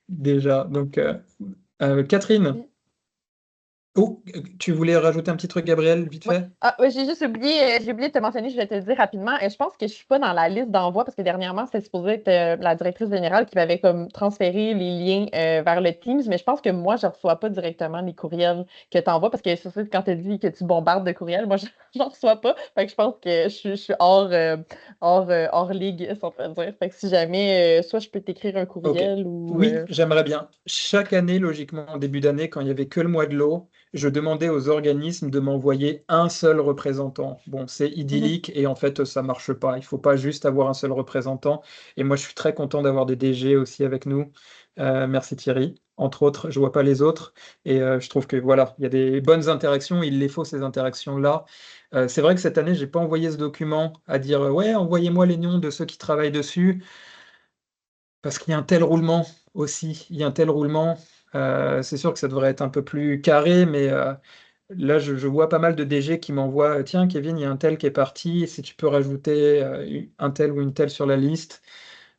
déjà. Donc, Catherine, oh, tu voulais rajouter un petit truc, Gabriel, vite Ouais. fait? Ah, ouais, j'ai oublié de te mentionner, je vais te le dire rapidement. Je pense que je suis pas dans la liste d'envoi parce que dernièrement, c'était supposé être la directrice générale qui m'avait comme transféré les liens vers le Teams, mais je pense que moi, je reçois pas directement les courriels que tu envoies parce que sur ça, quand tu dis que tu bombardes de courriels, moi, j'en reçois pas. Fait que je pense que je suis hors ligue, si on peut dire. Fait que si jamais, soit je peux t'écrire un Ok. courriel ou. Oui, j'aimerais bien. Chaque année, logiquement, en début d'année, quand il n'y avait que le mois de l'eau, je demandais aux organismes de m'envoyer un seul représentant. Bon, c'est idyllique et en fait, ça marche pas. Il faut pas juste avoir un seul représentant. Et moi, je suis très content d'avoir des DG aussi avec nous. Merci Thierry. Entre autres, je vois pas les autres. Et je trouve que voilà, il y a des bonnes interactions. Il les faut, ces interactions-là. C'est vrai que cette année, j'ai pas envoyé ce document à dire ouais, envoyez-moi les noms de ceux qui travaillent dessus. Parce qu'il y a un tel roulement aussi, il y a un tel roulement. C'est sûr que ça devrait être un peu plus carré, mais là, je vois pas mal de DG qui m'envoient, tiens, Kevin, il y a un tel qui est parti, si tu peux rajouter un tel ou une telle sur la liste.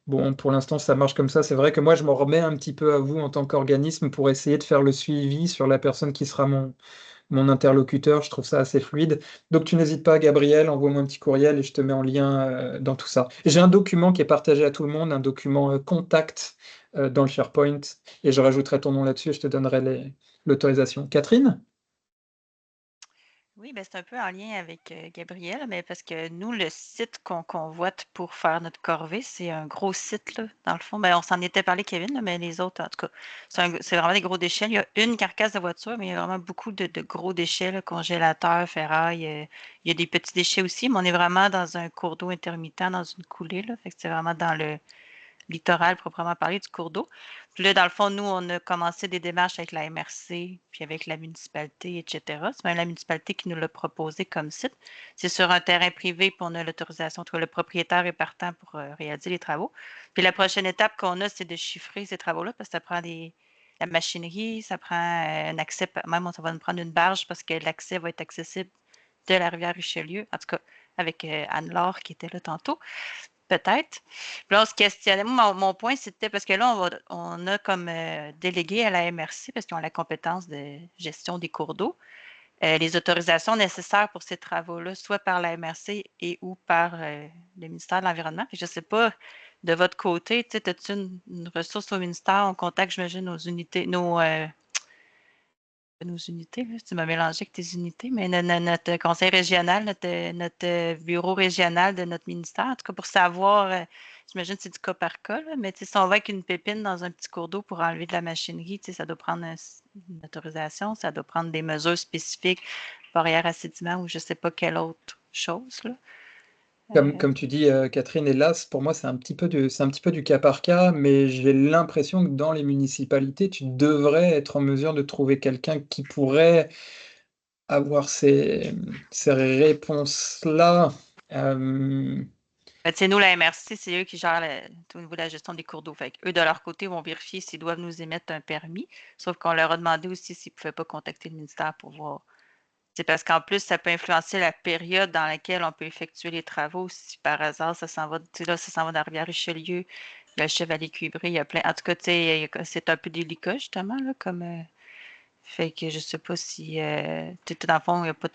Bon, pour l'instant, ça marche comme ça. C'est vrai que moi, je m'en remets un petit peu à vous en tant qu'organisme pour essayer de faire le suivi sur la personne qui sera mon interlocuteur. Je trouve ça assez fluide. Donc, tu n'hésites pas, Gabriel, envoie-moi un petit courriel et je te mets en lien dans tout ça. J'ai un document qui est partagé à tout le monde, un document contact dans le SharePoint, et je rajouterai ton nom là-dessus et je te donnerai l'autorisation. Catherine? Oui, ben, c'est un peu en lien avec Gabriel, mais parce que nous, le site qu'on convoite pour faire notre corvée, c'est un gros site, là, dans le fond. Ben, on s'en était parlé, Kevin, là, mais les autres, en tout cas, c'est vraiment des gros déchets. Il y a une carcasse de voiture, mais il y a vraiment beaucoup de gros déchets, là, congélateurs, ferraille. Il y a des petits déchets aussi, mais on est vraiment dans un cours d'eau intermittent, dans une coulée, là. Fait que c'est vraiment dans le littoral proprement parlé du cours d'eau. Puis là, dans le fond, nous, on a commencé des démarches avec la MRC, puis avec la municipalité, etc. C'est même la municipalité qui nous l'a proposé comme site. C'est sur un terrain privé, puis on a l'autorisation. En tout cas, le propriétaire est partant pour réaliser les travaux. Puis la prochaine étape qu'on a, c'est de chiffrer ces travaux-là, parce que ça prend la machinerie, ça prend un accès, même ça va nous prendre une barge parce que l'accès va être accessible de la rivière Richelieu, en tout cas avec Anne-Laure qui était là tantôt. Peut-être. Puis là, on se questionnait. Moi, mon point, c'était parce que là, on a comme délégué à la MRC, parce qu'ils ont la compétence de gestion des cours d'eau, les autorisations nécessaires pour ces travaux-là, soit par la MRC et ou par le ministère de l'Environnement. Puis je ne sais pas, de votre côté, as-tu une ressource au ministère? On contacte, j'imagine, nos unités, nos unités, là, tu m'as mélangé avec tes unités, mais notre conseil régional, notre bureau régional de notre ministère, en tout cas pour savoir, j'imagine que c'est du cas par cas, là, mais si on va avec une pépine dans un petit cours d'eau pour enlever de la machinerie, ça doit prendre une autorisation, ça doit prendre des mesures spécifiques, barrière à sédiments ou je ne sais pas quelle autre chose. Là. Comme tu dis, Catherine, hélas, pour moi, c'est un petit peu du cas par cas, mais j'ai l'impression que dans les municipalités, tu devrais être en mesure de trouver quelqu'un qui pourrait avoir ces réponses-là. Nous, la MRC, c'est eux qui gèrent tout au niveau de la gestion des cours d'eau. Fait eux, de leur côté, vont vérifier s'ils doivent nous émettre un permis. Sauf qu'on leur a demandé aussi s'ils ne pouvaient pas contacter le ministère pour voir. C'est parce qu'en plus, ça peut influencer la période dans laquelle on peut effectuer les travaux. Si par hasard, ça s'en va, là, ça s'en va dans la rivière Richelieu, il y a le Chevalier Cuivré, il y a plein. En tout cas, c'est un peu délicat, justement, là, comme. Fait que je sais pas si. Dans le fond, il n'y a pas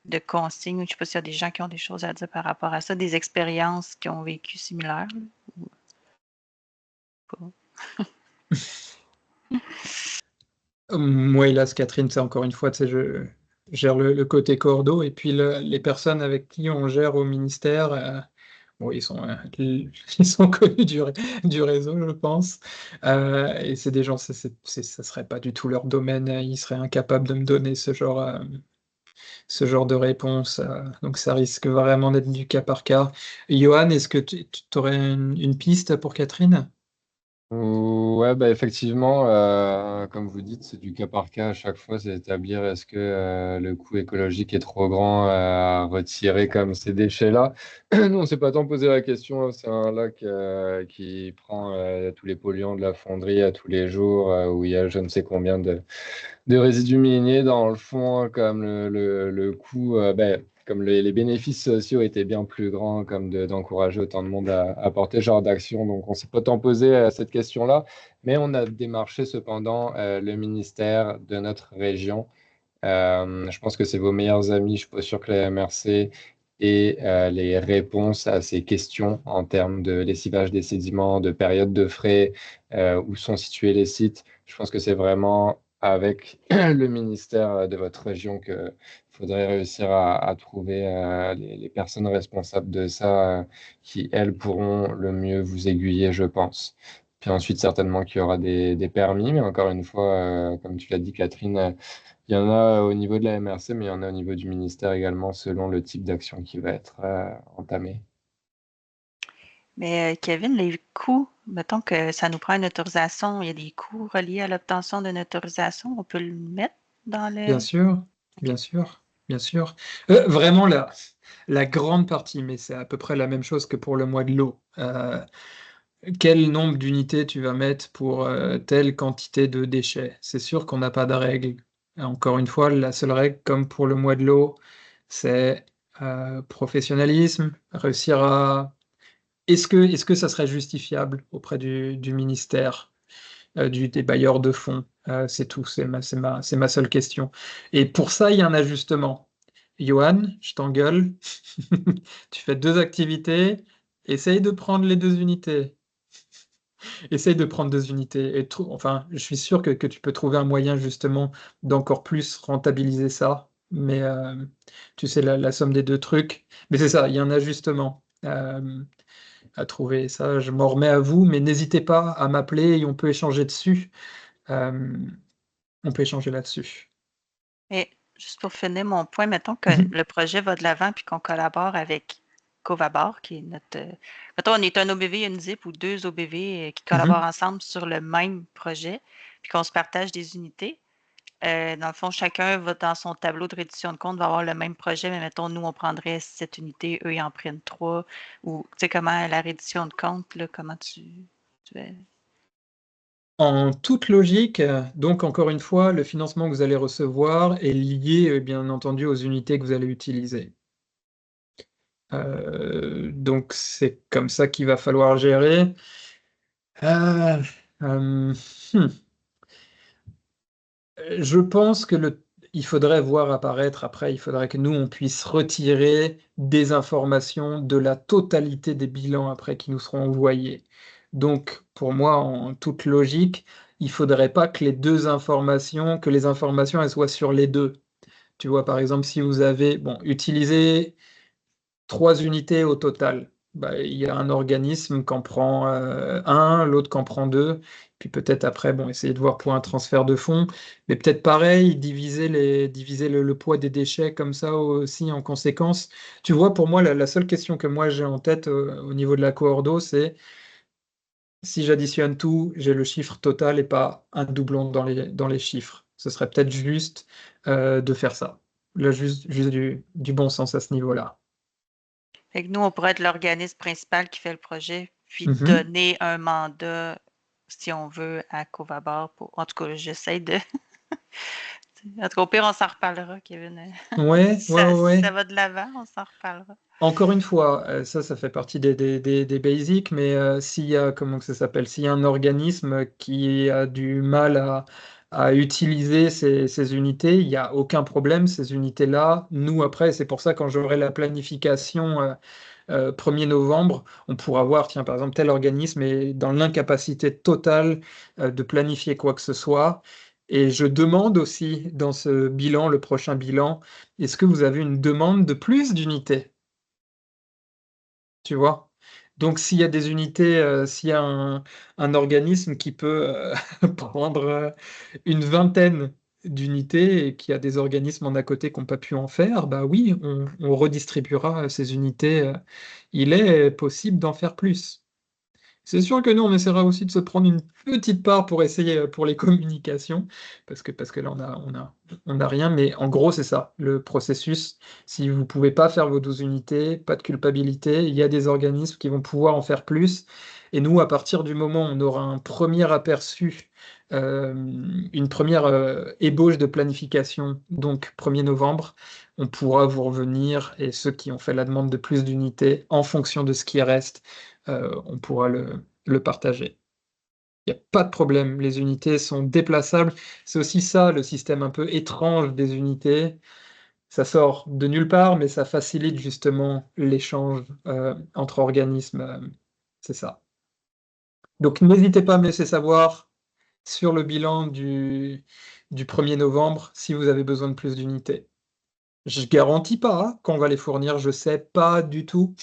de consignes. Je ne sais pas s'il y a des gens qui ont des choses à dire par rapport à ça, des expériences qui ont vécu similaires. Moi, hélas, Catherine, c'est encore une fois, tu sais, je gère le côté cordeau, et puis les personnes avec qui on gère au ministère, bon, ils sont connus du réseau, je pense. Et c'est des gens, ça serait pas du tout leur domaine, ils seraient incapables de me donner ce genre de réponse. Donc ça risque vraiment d'être du cas par cas. Johan, est-ce que tu aurais une piste pour Catherine? Ouais, bah effectivement, comme vous dites, c'est du cas par cas à chaque fois, c'est établir est-ce que le coût écologique est trop grand à retirer comme ces déchets-là. Nous, on s'est pas tant posé la question, hein, c'est un lac qui prend tous les polluants de la fonderie à tous les jours, où il y a je ne sais combien de résidus miniers dans le fond, comme le coût. comme les bénéfices sociaux étaient bien plus grands, comme d'encourager autant de monde à porter ce genre d'action. Donc, on s'est pas tant posé à cette question-là, mais on a démarché cependant le ministère de notre région. Je pense que c'est vos meilleurs amis. Je suis pas sûr que la MRC ait les réponses à ces questions en termes de lessivage des sédiments, de période de frais, où sont situés les sites. Je pense que c'est vraiment avec le ministère de votre région que faudrait réussir à trouver les personnes responsables de ça, qui, elles, pourront le mieux vous aiguiller, je pense. Puis ensuite, certainement qu'il y aura des permis, mais encore une fois, comme tu l'as dit, Catherine, il y en a au niveau de la MRC, mais il y en a au niveau du ministère également, selon le type d'action qui va être entamé. Mais Kevin, les coûts, mettons que ça nous prend une autorisation, il y a des coûts reliés à l'obtention d'une autorisation, on peut le mettre dans Bien le... sûr, bien sûr, bien sûr. Vraiment, la grande partie, mais c'est à peu près la même chose que pour le mois de l'eau. Quel nombre d'unités tu vas mettre pour telle quantité de déchets? C'est sûr qu'on n'a pas de règle. Encore une fois, la seule règle, comme pour le mois de l'eau, c'est professionnalisme, réussir à... Est-ce que ça serait justifiable auprès du ministère, des bailleurs de fonds? C'est tout, c'est ma seule question. Et pour ça, il y a un ajustement. Johan, je t'engueule. Tu fais 2 activités, essaye de prendre les 2 unités. Essaye de prendre 2 unités. Et enfin, je suis sûr que tu peux trouver un moyen justement d'encore plus rentabiliser ça. Mais tu sais, la somme des 2 trucs. Mais c'est ça, il y a un ajustement à trouver. Ça, je m'en remets à vous, mais n'hésitez pas à m'appeler et on peut échanger dessus. On peut échanger là-dessus. Et juste pour finir mon point, mettons que Mhm. le projet va de l'avant puis qu'on collabore avec Covabar, qui est notre... mettons, on est un OBV, une ZIP ou 2 OBV qui collaborent ensemble sur le même projet, puis qu'on se partage des unités. Dans le fond, chacun va dans son tableau de reddition de compte, va avoir le même projet, mais mettons, nous, on prendrait 7 unités, eux, ils en prennent 3. Ou, tu sais, comment la reddition de compte, là, comment tu fais? En toute logique, donc encore une fois, le financement que vous allez recevoir est lié, bien entendu, aux unités que vous allez utiliser. Donc c'est comme ça qu'il va falloir gérer. Je pense que il faudrait voir apparaître après, il faudrait que nous, on puisse retirer des informations de la totalité des bilans après qui nous seront envoyés. Donc, pour moi, en toute logique, il faudrait pas que que les informations, elles soient sur les 2. Tu vois, par exemple, si vous avez, utilisé 3 unités au total, il y a un organisme qui en prend 1, l'autre qui en prend 2, puis peut-être après, essayer de voir pour un transfert de fonds, mais peut-être pareil, diviser le poids des déchets comme ça aussi en conséquence. Tu vois, pour moi, la seule question que moi j'ai en tête au niveau de la coordo, c'est si j'additionne tout, j'ai le chiffre total et pas un doublon dans les chiffres. Ce serait peut-être juste de faire ça. Là, juste du bon sens à ce niveau-là. Fait que nous, on pourrait être l'organisme principal qui fait le projet, puis Mhm. donner un mandat, si on veut, à Covabar. En tout cas, j'essaie de... En tout cas, au pire, on s'en reparlera, Kevin. Ouais, Si ouais. ça va de l'avant, on s'en reparlera. Encore une fois, ça fait partie des basics, mais s'il y a, comment que ça s'appelle, s'il y a un organisme qui a du mal à utiliser ces unités, il n'y a aucun problème, ces unités-là, nous après, c'est pour ça quand j'aurai la planification 1er novembre, on pourra voir, tiens, par exemple, tel organisme est dans l'incapacité totale de planifier quoi que ce soit. Et je demande aussi dans ce bilan, le prochain bilan, est-ce que vous avez une demande de plus d'unités? Tu vois? Donc, s'il y a des unités, s'il y a un organisme qui peut prendre une vingtaine d'unités et qu'il y a des organismes en à côté qui n'ont pas pu en faire, bah oui, on redistribuera ces unités. Il est possible d'en faire plus. C'est sûr que nous, on essaiera aussi de se prendre une petite part pour essayer pour les communications, parce que là, on a rien, mais en gros, c'est ça, le processus. Si vous ne pouvez pas faire vos 12 unités, pas de culpabilité, il y a des organismes qui vont pouvoir en faire plus. Et nous, à partir du moment où on aura un premier aperçu une première ébauche de planification, donc 1er novembre, on pourra vous revenir et ceux qui ont fait la demande de plus d'unités, en fonction de ce qui reste, on pourra le partager. Il n'y a pas de problème, les unités sont déplaçables. C'est aussi ça, le système un peu étrange des unités. Ça sort de nulle part, mais ça facilite justement l'échange entre organismes. C'est ça. Donc n'hésitez pas à me laisser savoir sur le bilan du 1er novembre si vous avez besoin de plus d'unités. Je garantis pas qu'on va les fournir, je sais pas du tout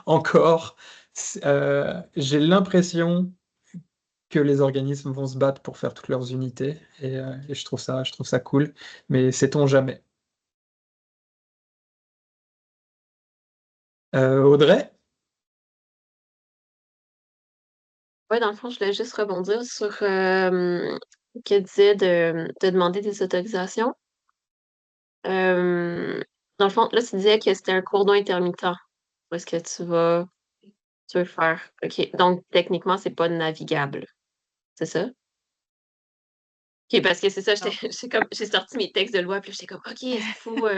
encore. J'ai l'impression que les organismes vont se battre pour faire toutes leurs unités et je trouve ça cool, mais sait-on jamais. Audrey? Ouais, dans le fond, je voulais juste rebondir sur que disait de demander des autorisations. Dans le fond, là, tu disais que c'était un cours d'eau intermittent. Où est-ce que tu veux faire? OK. Donc, techniquement, c'est pas navigable. C'est ça? OK, parce que c'est ça, Non. j'ai sorti mes textes de loi, puis là, j'étais comme, OK, est-ce qu'il faut.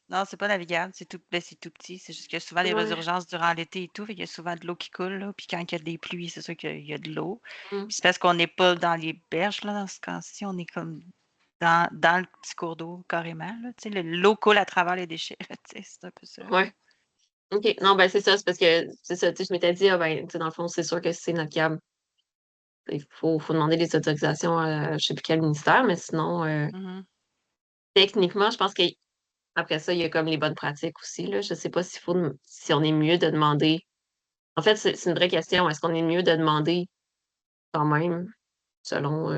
Non, c'est pas navigable, c'est tout petit. C'est juste qu'il y a souvent des Ouais. résurgences durant l'été et tout, fait qu'il y a souvent de l'eau qui coule, là. Puis quand il y a des pluies, c'est sûr qu'il y a de l'eau. Mm. Puis c'est parce qu'on n'est pas dans les berges, là, dans ce cas-ci, on est comme dans le petit cours d'eau, carrément, là. Tu sais, l'eau coule à travers les déchets, là, tu sais, c'est un peu ça. Ouais. OK. Non, ben c'est ça, c'est parce que c'est ça, tu sais, je m'étais dit, ah ben, tu sais, dans le fond, c'est sûr que c'est navigable. Il faut demander les autorisations à je sais plus quel ministère, mais sinon, Mhm. techniquement, je pense qu'après ça, il y a comme les bonnes pratiques aussi, là. Je sais pas si on est mieux de demander. En fait, c'est une vraie question. Est-ce qu'on est mieux de demander quand même, selon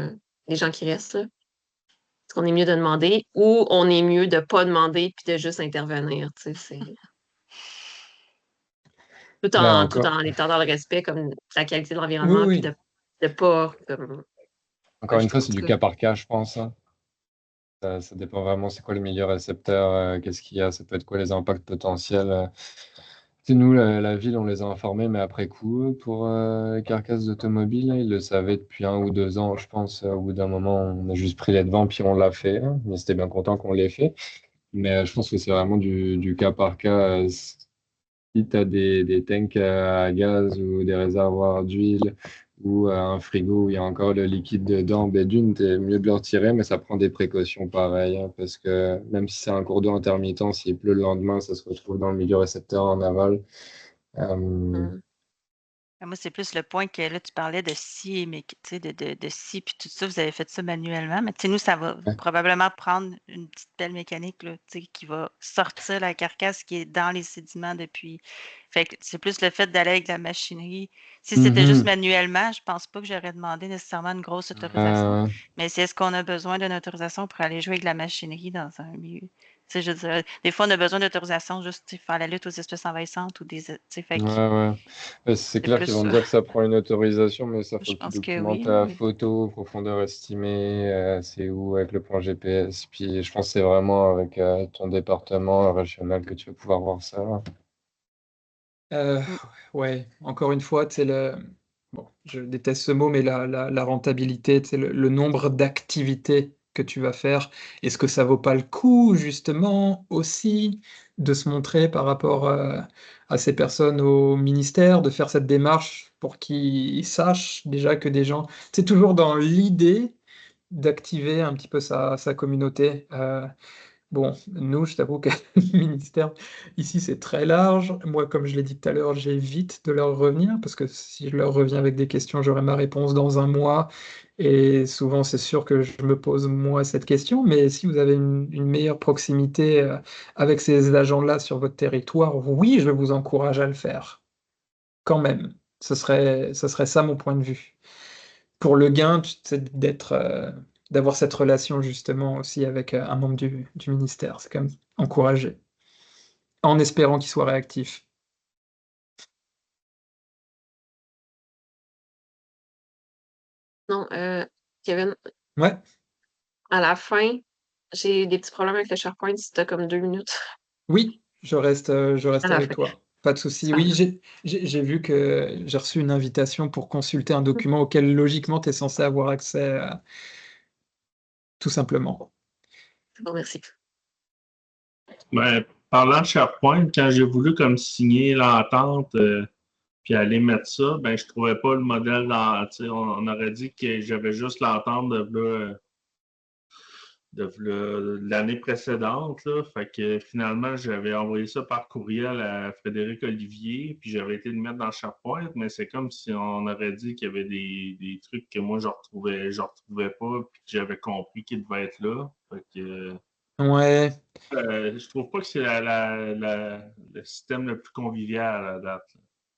les gens qui restent, là? Est-ce qu'on est mieux de demander ou on est mieux de pas demander puis de juste intervenir, tu sais, c'est tout Ben, tout en étant dans le respect comme de la qualité de Oui, l'environnement puis oui. de pas comme Encore une fois, en c'est tout du cas. cas par cas, je pense, hein. Ça dépend vraiment, c'est quoi le milieu récepteur, qu'est-ce qu'il y a, ça peut être quoi les impacts potentiels. C'est nous, la ville, on les a informés, mais après coup, pour les carcasses d'automobiles, là, ils le savaient depuis 1 ou 2 ans, je pense. Au bout d'un moment, on a juste pris les devants, puis on l'a fait, hein. Mais c'était bien content qu'on l'ait fait. Mais je pense que c'est vraiment du cas par cas. Si tu as des tanks à gaz ou des réservoirs d'huile ou un frigo où il y a encore le liquide dedans, ben d'une, t'es mieux de le retirer, mais ça prend des précautions pareilles, hein, parce que même si c'est un cours d'eau intermittent, s'il pleut le lendemain, ça se retrouve dans le milieu récepteur en aval. Mm. Moi, c'est plus le point que là, tu parlais de scie, mais tu sais, de scie, puis tout ça, vous avez fait ça manuellement. Mais tu sais, nous, ça va Ouais. probablement prendre une petite pelle mécanique, là, tu sais, qui va sortir la carcasse qui est dans les sédiments depuis. Fait que c'est plus le fait d'aller avec la machinerie. Si c'était juste Mhm. manuellement, je pense pas que j'aurais demandé nécessairement une grosse autorisation. Mais c'est est-ce qu'on a besoin d'une autorisation pour aller jouer avec la machinerie dans un milieu? Tu sais, je veux dire, des fois, on a besoin d'autorisation juste tu sais, faire la lutte aux espèces envahissantes ou des. Tu sais, fait que Ouais. C'est c'est clair qu'ils plus vont te ça. dire que ça prend une autorisation, mais ça Je faut que tu pense que documentes oui, ta mais photo, profondeur estimée, c'est où avec le point GPS. Puis je pense que c'est vraiment avec ton département régional que tu vas pouvoir voir ça. Euh, mm, ouais, encore une fois, tu sais, bon, je déteste ce mot, mais la rentabilité, tu sais, le nombre d'activités que tu vas faire, est-ce que ça vaut pas le coup, justement, aussi, de se montrer par rapport à ces personnes au ministère, de faire cette démarche pour qu'ils sachent déjà que des gens, c'est toujours dans l'idée d'activer un petit peu sa communauté. Bon, nous, je t'avoue que le ministère, ici, c'est très large. Moi, comme je l'ai dit tout à l'heure, j'évite de leur revenir, parce que si je leur reviens avec des questions, j'aurai ma réponse dans un mois. Et souvent, c'est sûr que je me pose, moi, cette question. Mais si vous avez une meilleure proximité avec ces agents-là sur votre territoire, oui, je vous encourage à le faire. Quand même. Ce serait ça mon point de vue. Pour le gain, c'est d'avoir cette relation justement aussi avec un membre du ministère. C'est quand même encouragé, en espérant qu'il soit réactif. Non, Kevin, Ouais, à la fin, j'ai des petits problèmes avec le SharePoint si t'as comme 2 minutes oui, je reste à la avec fin. toi. Pas de souci. Ça- Oui, j'ai vu que j'ai reçu une invitation pour consulter un document auquel logiquement tu es censé avoir accès, tout simplement. Bon, merci. Ben, parlant de SharePoint, quand j'ai voulu comme signer l'entente puis aller mettre ça, ben je trouvais pas le modèle dans. Tu sais, on aurait dit que j'avais juste l'entente de l'année précédente. Là. Fait que finalement, j'avais envoyé ça par courriel à Frédéric Olivier, puis j'avais été le mettre dans SharePoint, mais c'est comme si on aurait dit qu'il y avait des trucs que moi je retrouvais pas, puis que j'avais compris qu'ils devaient être là. Fait que Ouais, je trouve pas que c'est le système le plus convivial à date.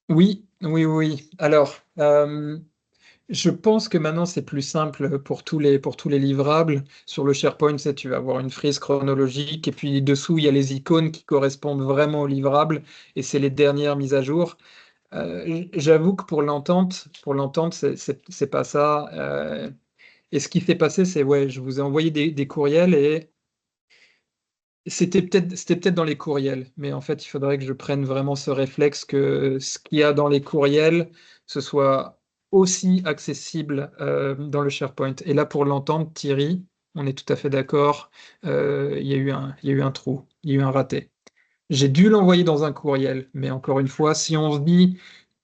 oui, oui, oui. Alors, je pense que maintenant c'est plus simple pour tous les livrables. Sur le SharePoint, tu vas avoir une frise chronologique et puis dessous, il y a les icônes qui correspondent vraiment aux livrables et c'est les dernières mises à jour. J'avoue que pour l'entente, c'est pas ça. Et ce qui s'est passé, c'est ouais, je vous ai envoyé des courriels et c'était peut-être dans les courriels, mais en fait, il faudrait que je prenne vraiment ce réflexe que ce qu'il y a dans les courriels, ce soit aussi accessible dans le SharePoint. Et là, pour l'entendre, Thierry, on est tout à fait d'accord, il y a eu un trou, il y a eu un raté. J'ai dû l'envoyer dans un courriel, mais encore une fois, si on se dit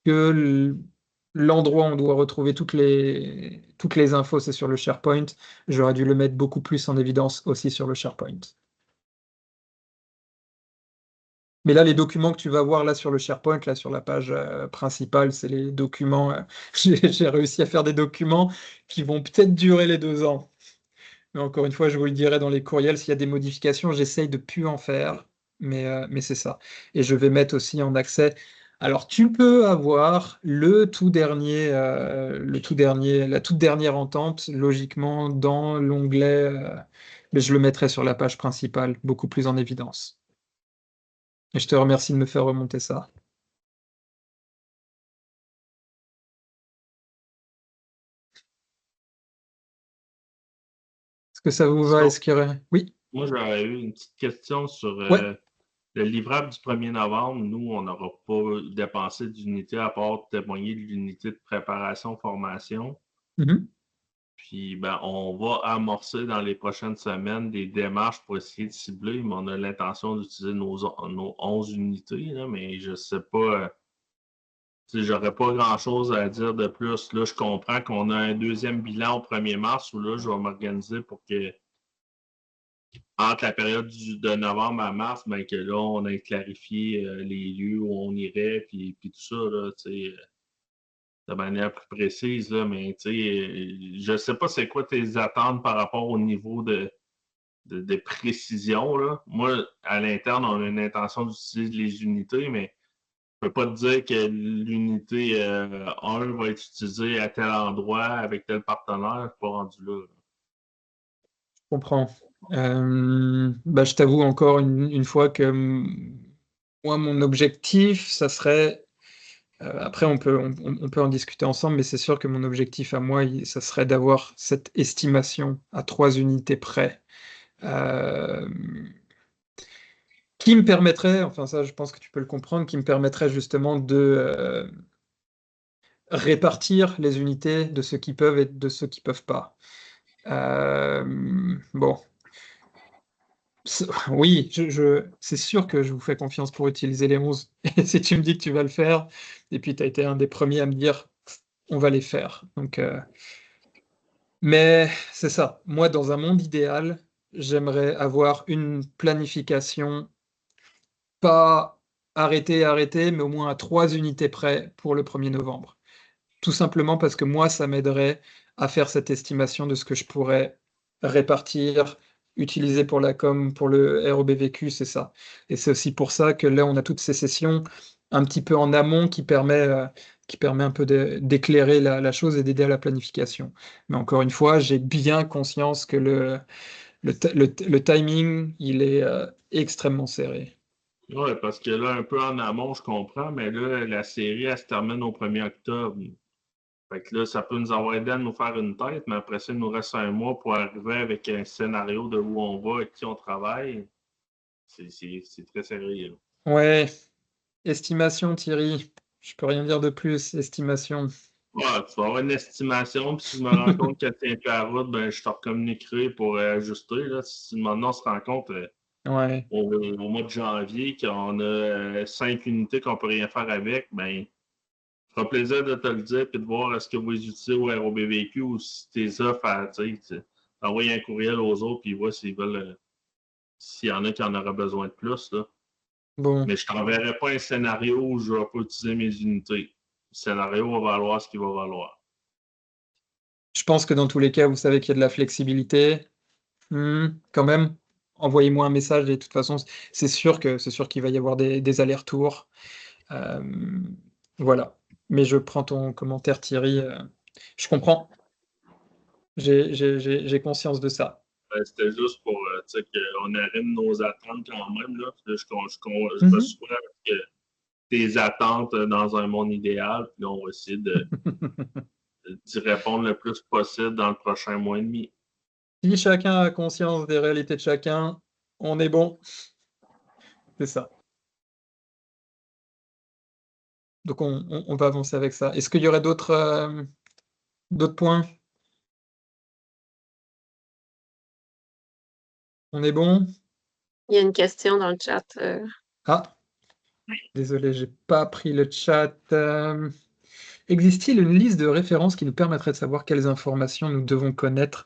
que l'endroit où on doit retrouver toutes les infos, c'est sur le SharePoint, j'aurais dû le mettre beaucoup plus en évidence aussi sur le SharePoint. Mais là, les documents que tu vas voir là sur le SharePoint, là sur la page principale, c'est les documents. J'ai réussi à faire des documents qui vont peut-être durer les 2 ans. Mais encore une fois, je vous le dirai dans les courriels, s'il y a des modifications, j'essaye de plus en faire. Mais c'est ça. Et je vais mettre aussi en accès. Alors, tu peux avoir la toute dernière entente, logiquement, dans l'onglet, mais je le mettrai sur la page principale, beaucoup plus en évidence. Et je te remercie de me faire remonter ça. Est-ce que ça vous va? Sinon, Est-ce qu'il y aurait... Oui, moi, j'aurais eu une petite question sur ouais. le livrable du 1er novembre. Nous, on n'aura pas dépensé d'unité à part témoigner de l'unité de préparation-formation. Mhm. Puis, ben, on va amorcer dans les prochaines semaines des démarches pour essayer de cibler, mais on a l'intention d'utiliser nos 11 unités, là, mais je ne sais pas. J'aurais pas grand-chose à dire de plus. Là, je comprends qu'on a un deuxième bilan au 1er mars où là, je vais m'organiser pour que, entre la période de novembre à mars, ben, que là, on ait clarifié les lieux où on irait, puis tout ça, là, de manière plus précise, là, mais je ne sais pas c'est quoi tes attentes par rapport au niveau de précision. Là. Moi, à l'interne, on a une intention d'utiliser les unités, mais je ne peux pas te dire que l'unité 1 va être utilisée à tel endroit avec tel partenaire, je suis pas rendu là. Je comprends. Bah, je t'avoue encore une fois que moi, mon objectif, ça serait... après, on peut en discuter ensemble, mais c'est sûr que mon objectif à moi, ça serait d'avoir cette estimation à 3 unités près. euh, qui me permettrait, enfin ça, je pense que tu peux le comprendre, qui me permettrait justement de répartir les unités de ceux qui peuvent et de ceux qui peuvent pas. Bon, oui, c'est sûr que je vous fais confiance pour utiliser les 11. Et si tu me dis que tu vas le faire, et puis tu as été un des premiers à me dire, on va les faire. Donc, mais c'est ça. Moi, dans un monde idéal, j'aimerais avoir une planification, pas arrêtée, mais au moins à 3 unités près pour le 1er novembre. Tout simplement parce que moi, ça m'aiderait à faire cette estimation de ce que je pourrais répartir, utiliser pour la com, pour le ROBVQ, c'est ça. Et c'est aussi pour ça que là, on a toutes ces sessions un petit peu en amont qui permet un peu d'éclairer la chose et d'aider à la planification. Mais encore une fois, j'ai bien conscience que le timing, il est extrêmement serré. Oui, parce que là, un peu en amont, je comprends, mais là, la série, elle se termine au 1er octobre. Fait que là, ça peut nous avoir aidé à nous faire une tête, mais après ça, il nous reste un mois pour arriver avec un scénario de où on va et qui on travaille. C'est très sérieux. Ouais, Estimation, Thierry. Je peux rien dire de plus. Estimation. Ouais, tu vas avoir une estimation, puis si je me rends compte que tu es un peu à route, ben, je te recommuniquerai pour ajuster. Là. Si maintenant on se rend compte Ouais. au mois de janvier qu'on a 5 unités qu'on peut rien faire avec, ben, ça fera plaisir de te le dire et de voir est-ce que vous les utilisez au ROBVQ ou si tes offres à envoyer un courriel aux autres puis voir s'ils veulent s'il y en a qui en auraient besoin de plus. Là. Bon. Mais je t'enverrai pas un scénario où je ne vais pas utiliser mes unités. Le scénario va valoir ce qu'il va valoir. Je pense que dans tous les cas, vous savez qu'il y a de la flexibilité. Quand même, envoyez-moi un message et de toute façon, c'est sûr qu'il va y avoir des allers-retours. Voilà. Mais je prends ton commentaire, Thierry. Je comprends. J'ai conscience de ça. Ben, c'était juste pour qu'on arrime nos attentes quand même. Là. Je me souviens que tes attentes dans un monde idéal, puis on va essayer d'y répondre le plus possible dans le prochain mois et demi. Si chacun a conscience des réalités de chacun, on est bon. C'est ça. Donc on va avancer avec ça. Est-ce qu'il y aurait d'autres points? On est bon? Il y a une question dans le chat. Ah, désolé, j'ai pas pris le chat. Existe-t-il une liste de références qui nous permettrait de savoir quelles informations nous devons connaître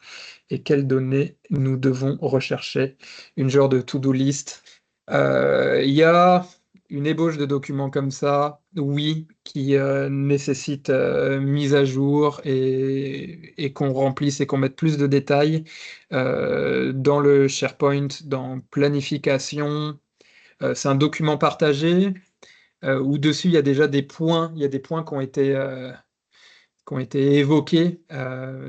et quelles données nous devons rechercher? Une genre de to-do list. Il y a une ébauche de documents comme ça, oui, qui nécessite mise à jour et qu'on remplisse et qu'on mette plus de détails dans le SharePoint, dans planification. C'est un document partagé où dessus il y a déjà des points, il y a des points qui ont été évoqués,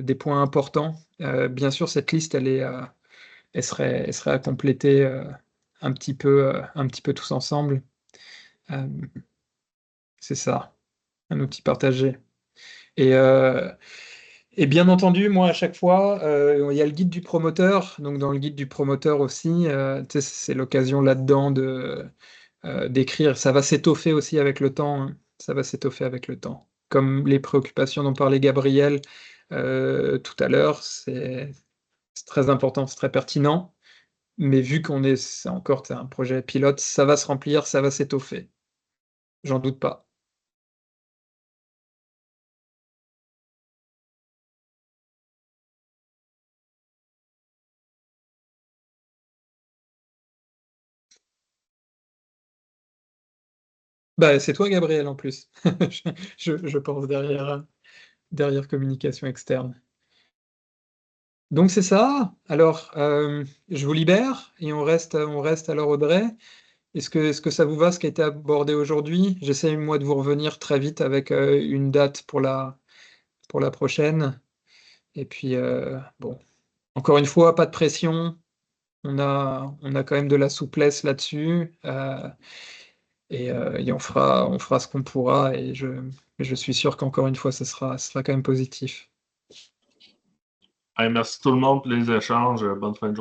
des points importants. Bien sûr, cette liste, elle serait à compléter un petit peu tous ensemble. C'est ça, un outil partagé. Et bien entendu, moi, à chaque fois, il y a le guide du promoteur. Donc, dans le guide du promoteur aussi, c'est l'occasion là-dedans d'écrire. Ça va s'étoffer aussi avec le temps. Hein. Ça va s'étoffer avec le temps. Comme les préoccupations dont parlait Gabriel tout à l'heure, c'est très important, c'est très pertinent. Mais vu c'est encore un projet pilote, ça va se remplir, ça va s'étoffer. J'en doute pas. Bah, c'est toi, Gabriel, en plus. Je pense derrière communication externe. Donc c'est ça. Alors, je vous libère et on reste alors Audrey. Est-ce que ça vous va ce qui a été abordé aujourd'hui? J'essaie moi de vous revenir très vite avec une date pour la prochaine. Et puis bon, encore une fois, pas de pression. On a quand même de la souplesse là-dessus. Et on fera ce qu'on pourra. Et je suis sûr qu'encore une fois, ce sera quand même positif. Hey, merci tout le monde pour les échanges. Bonne fin de journée.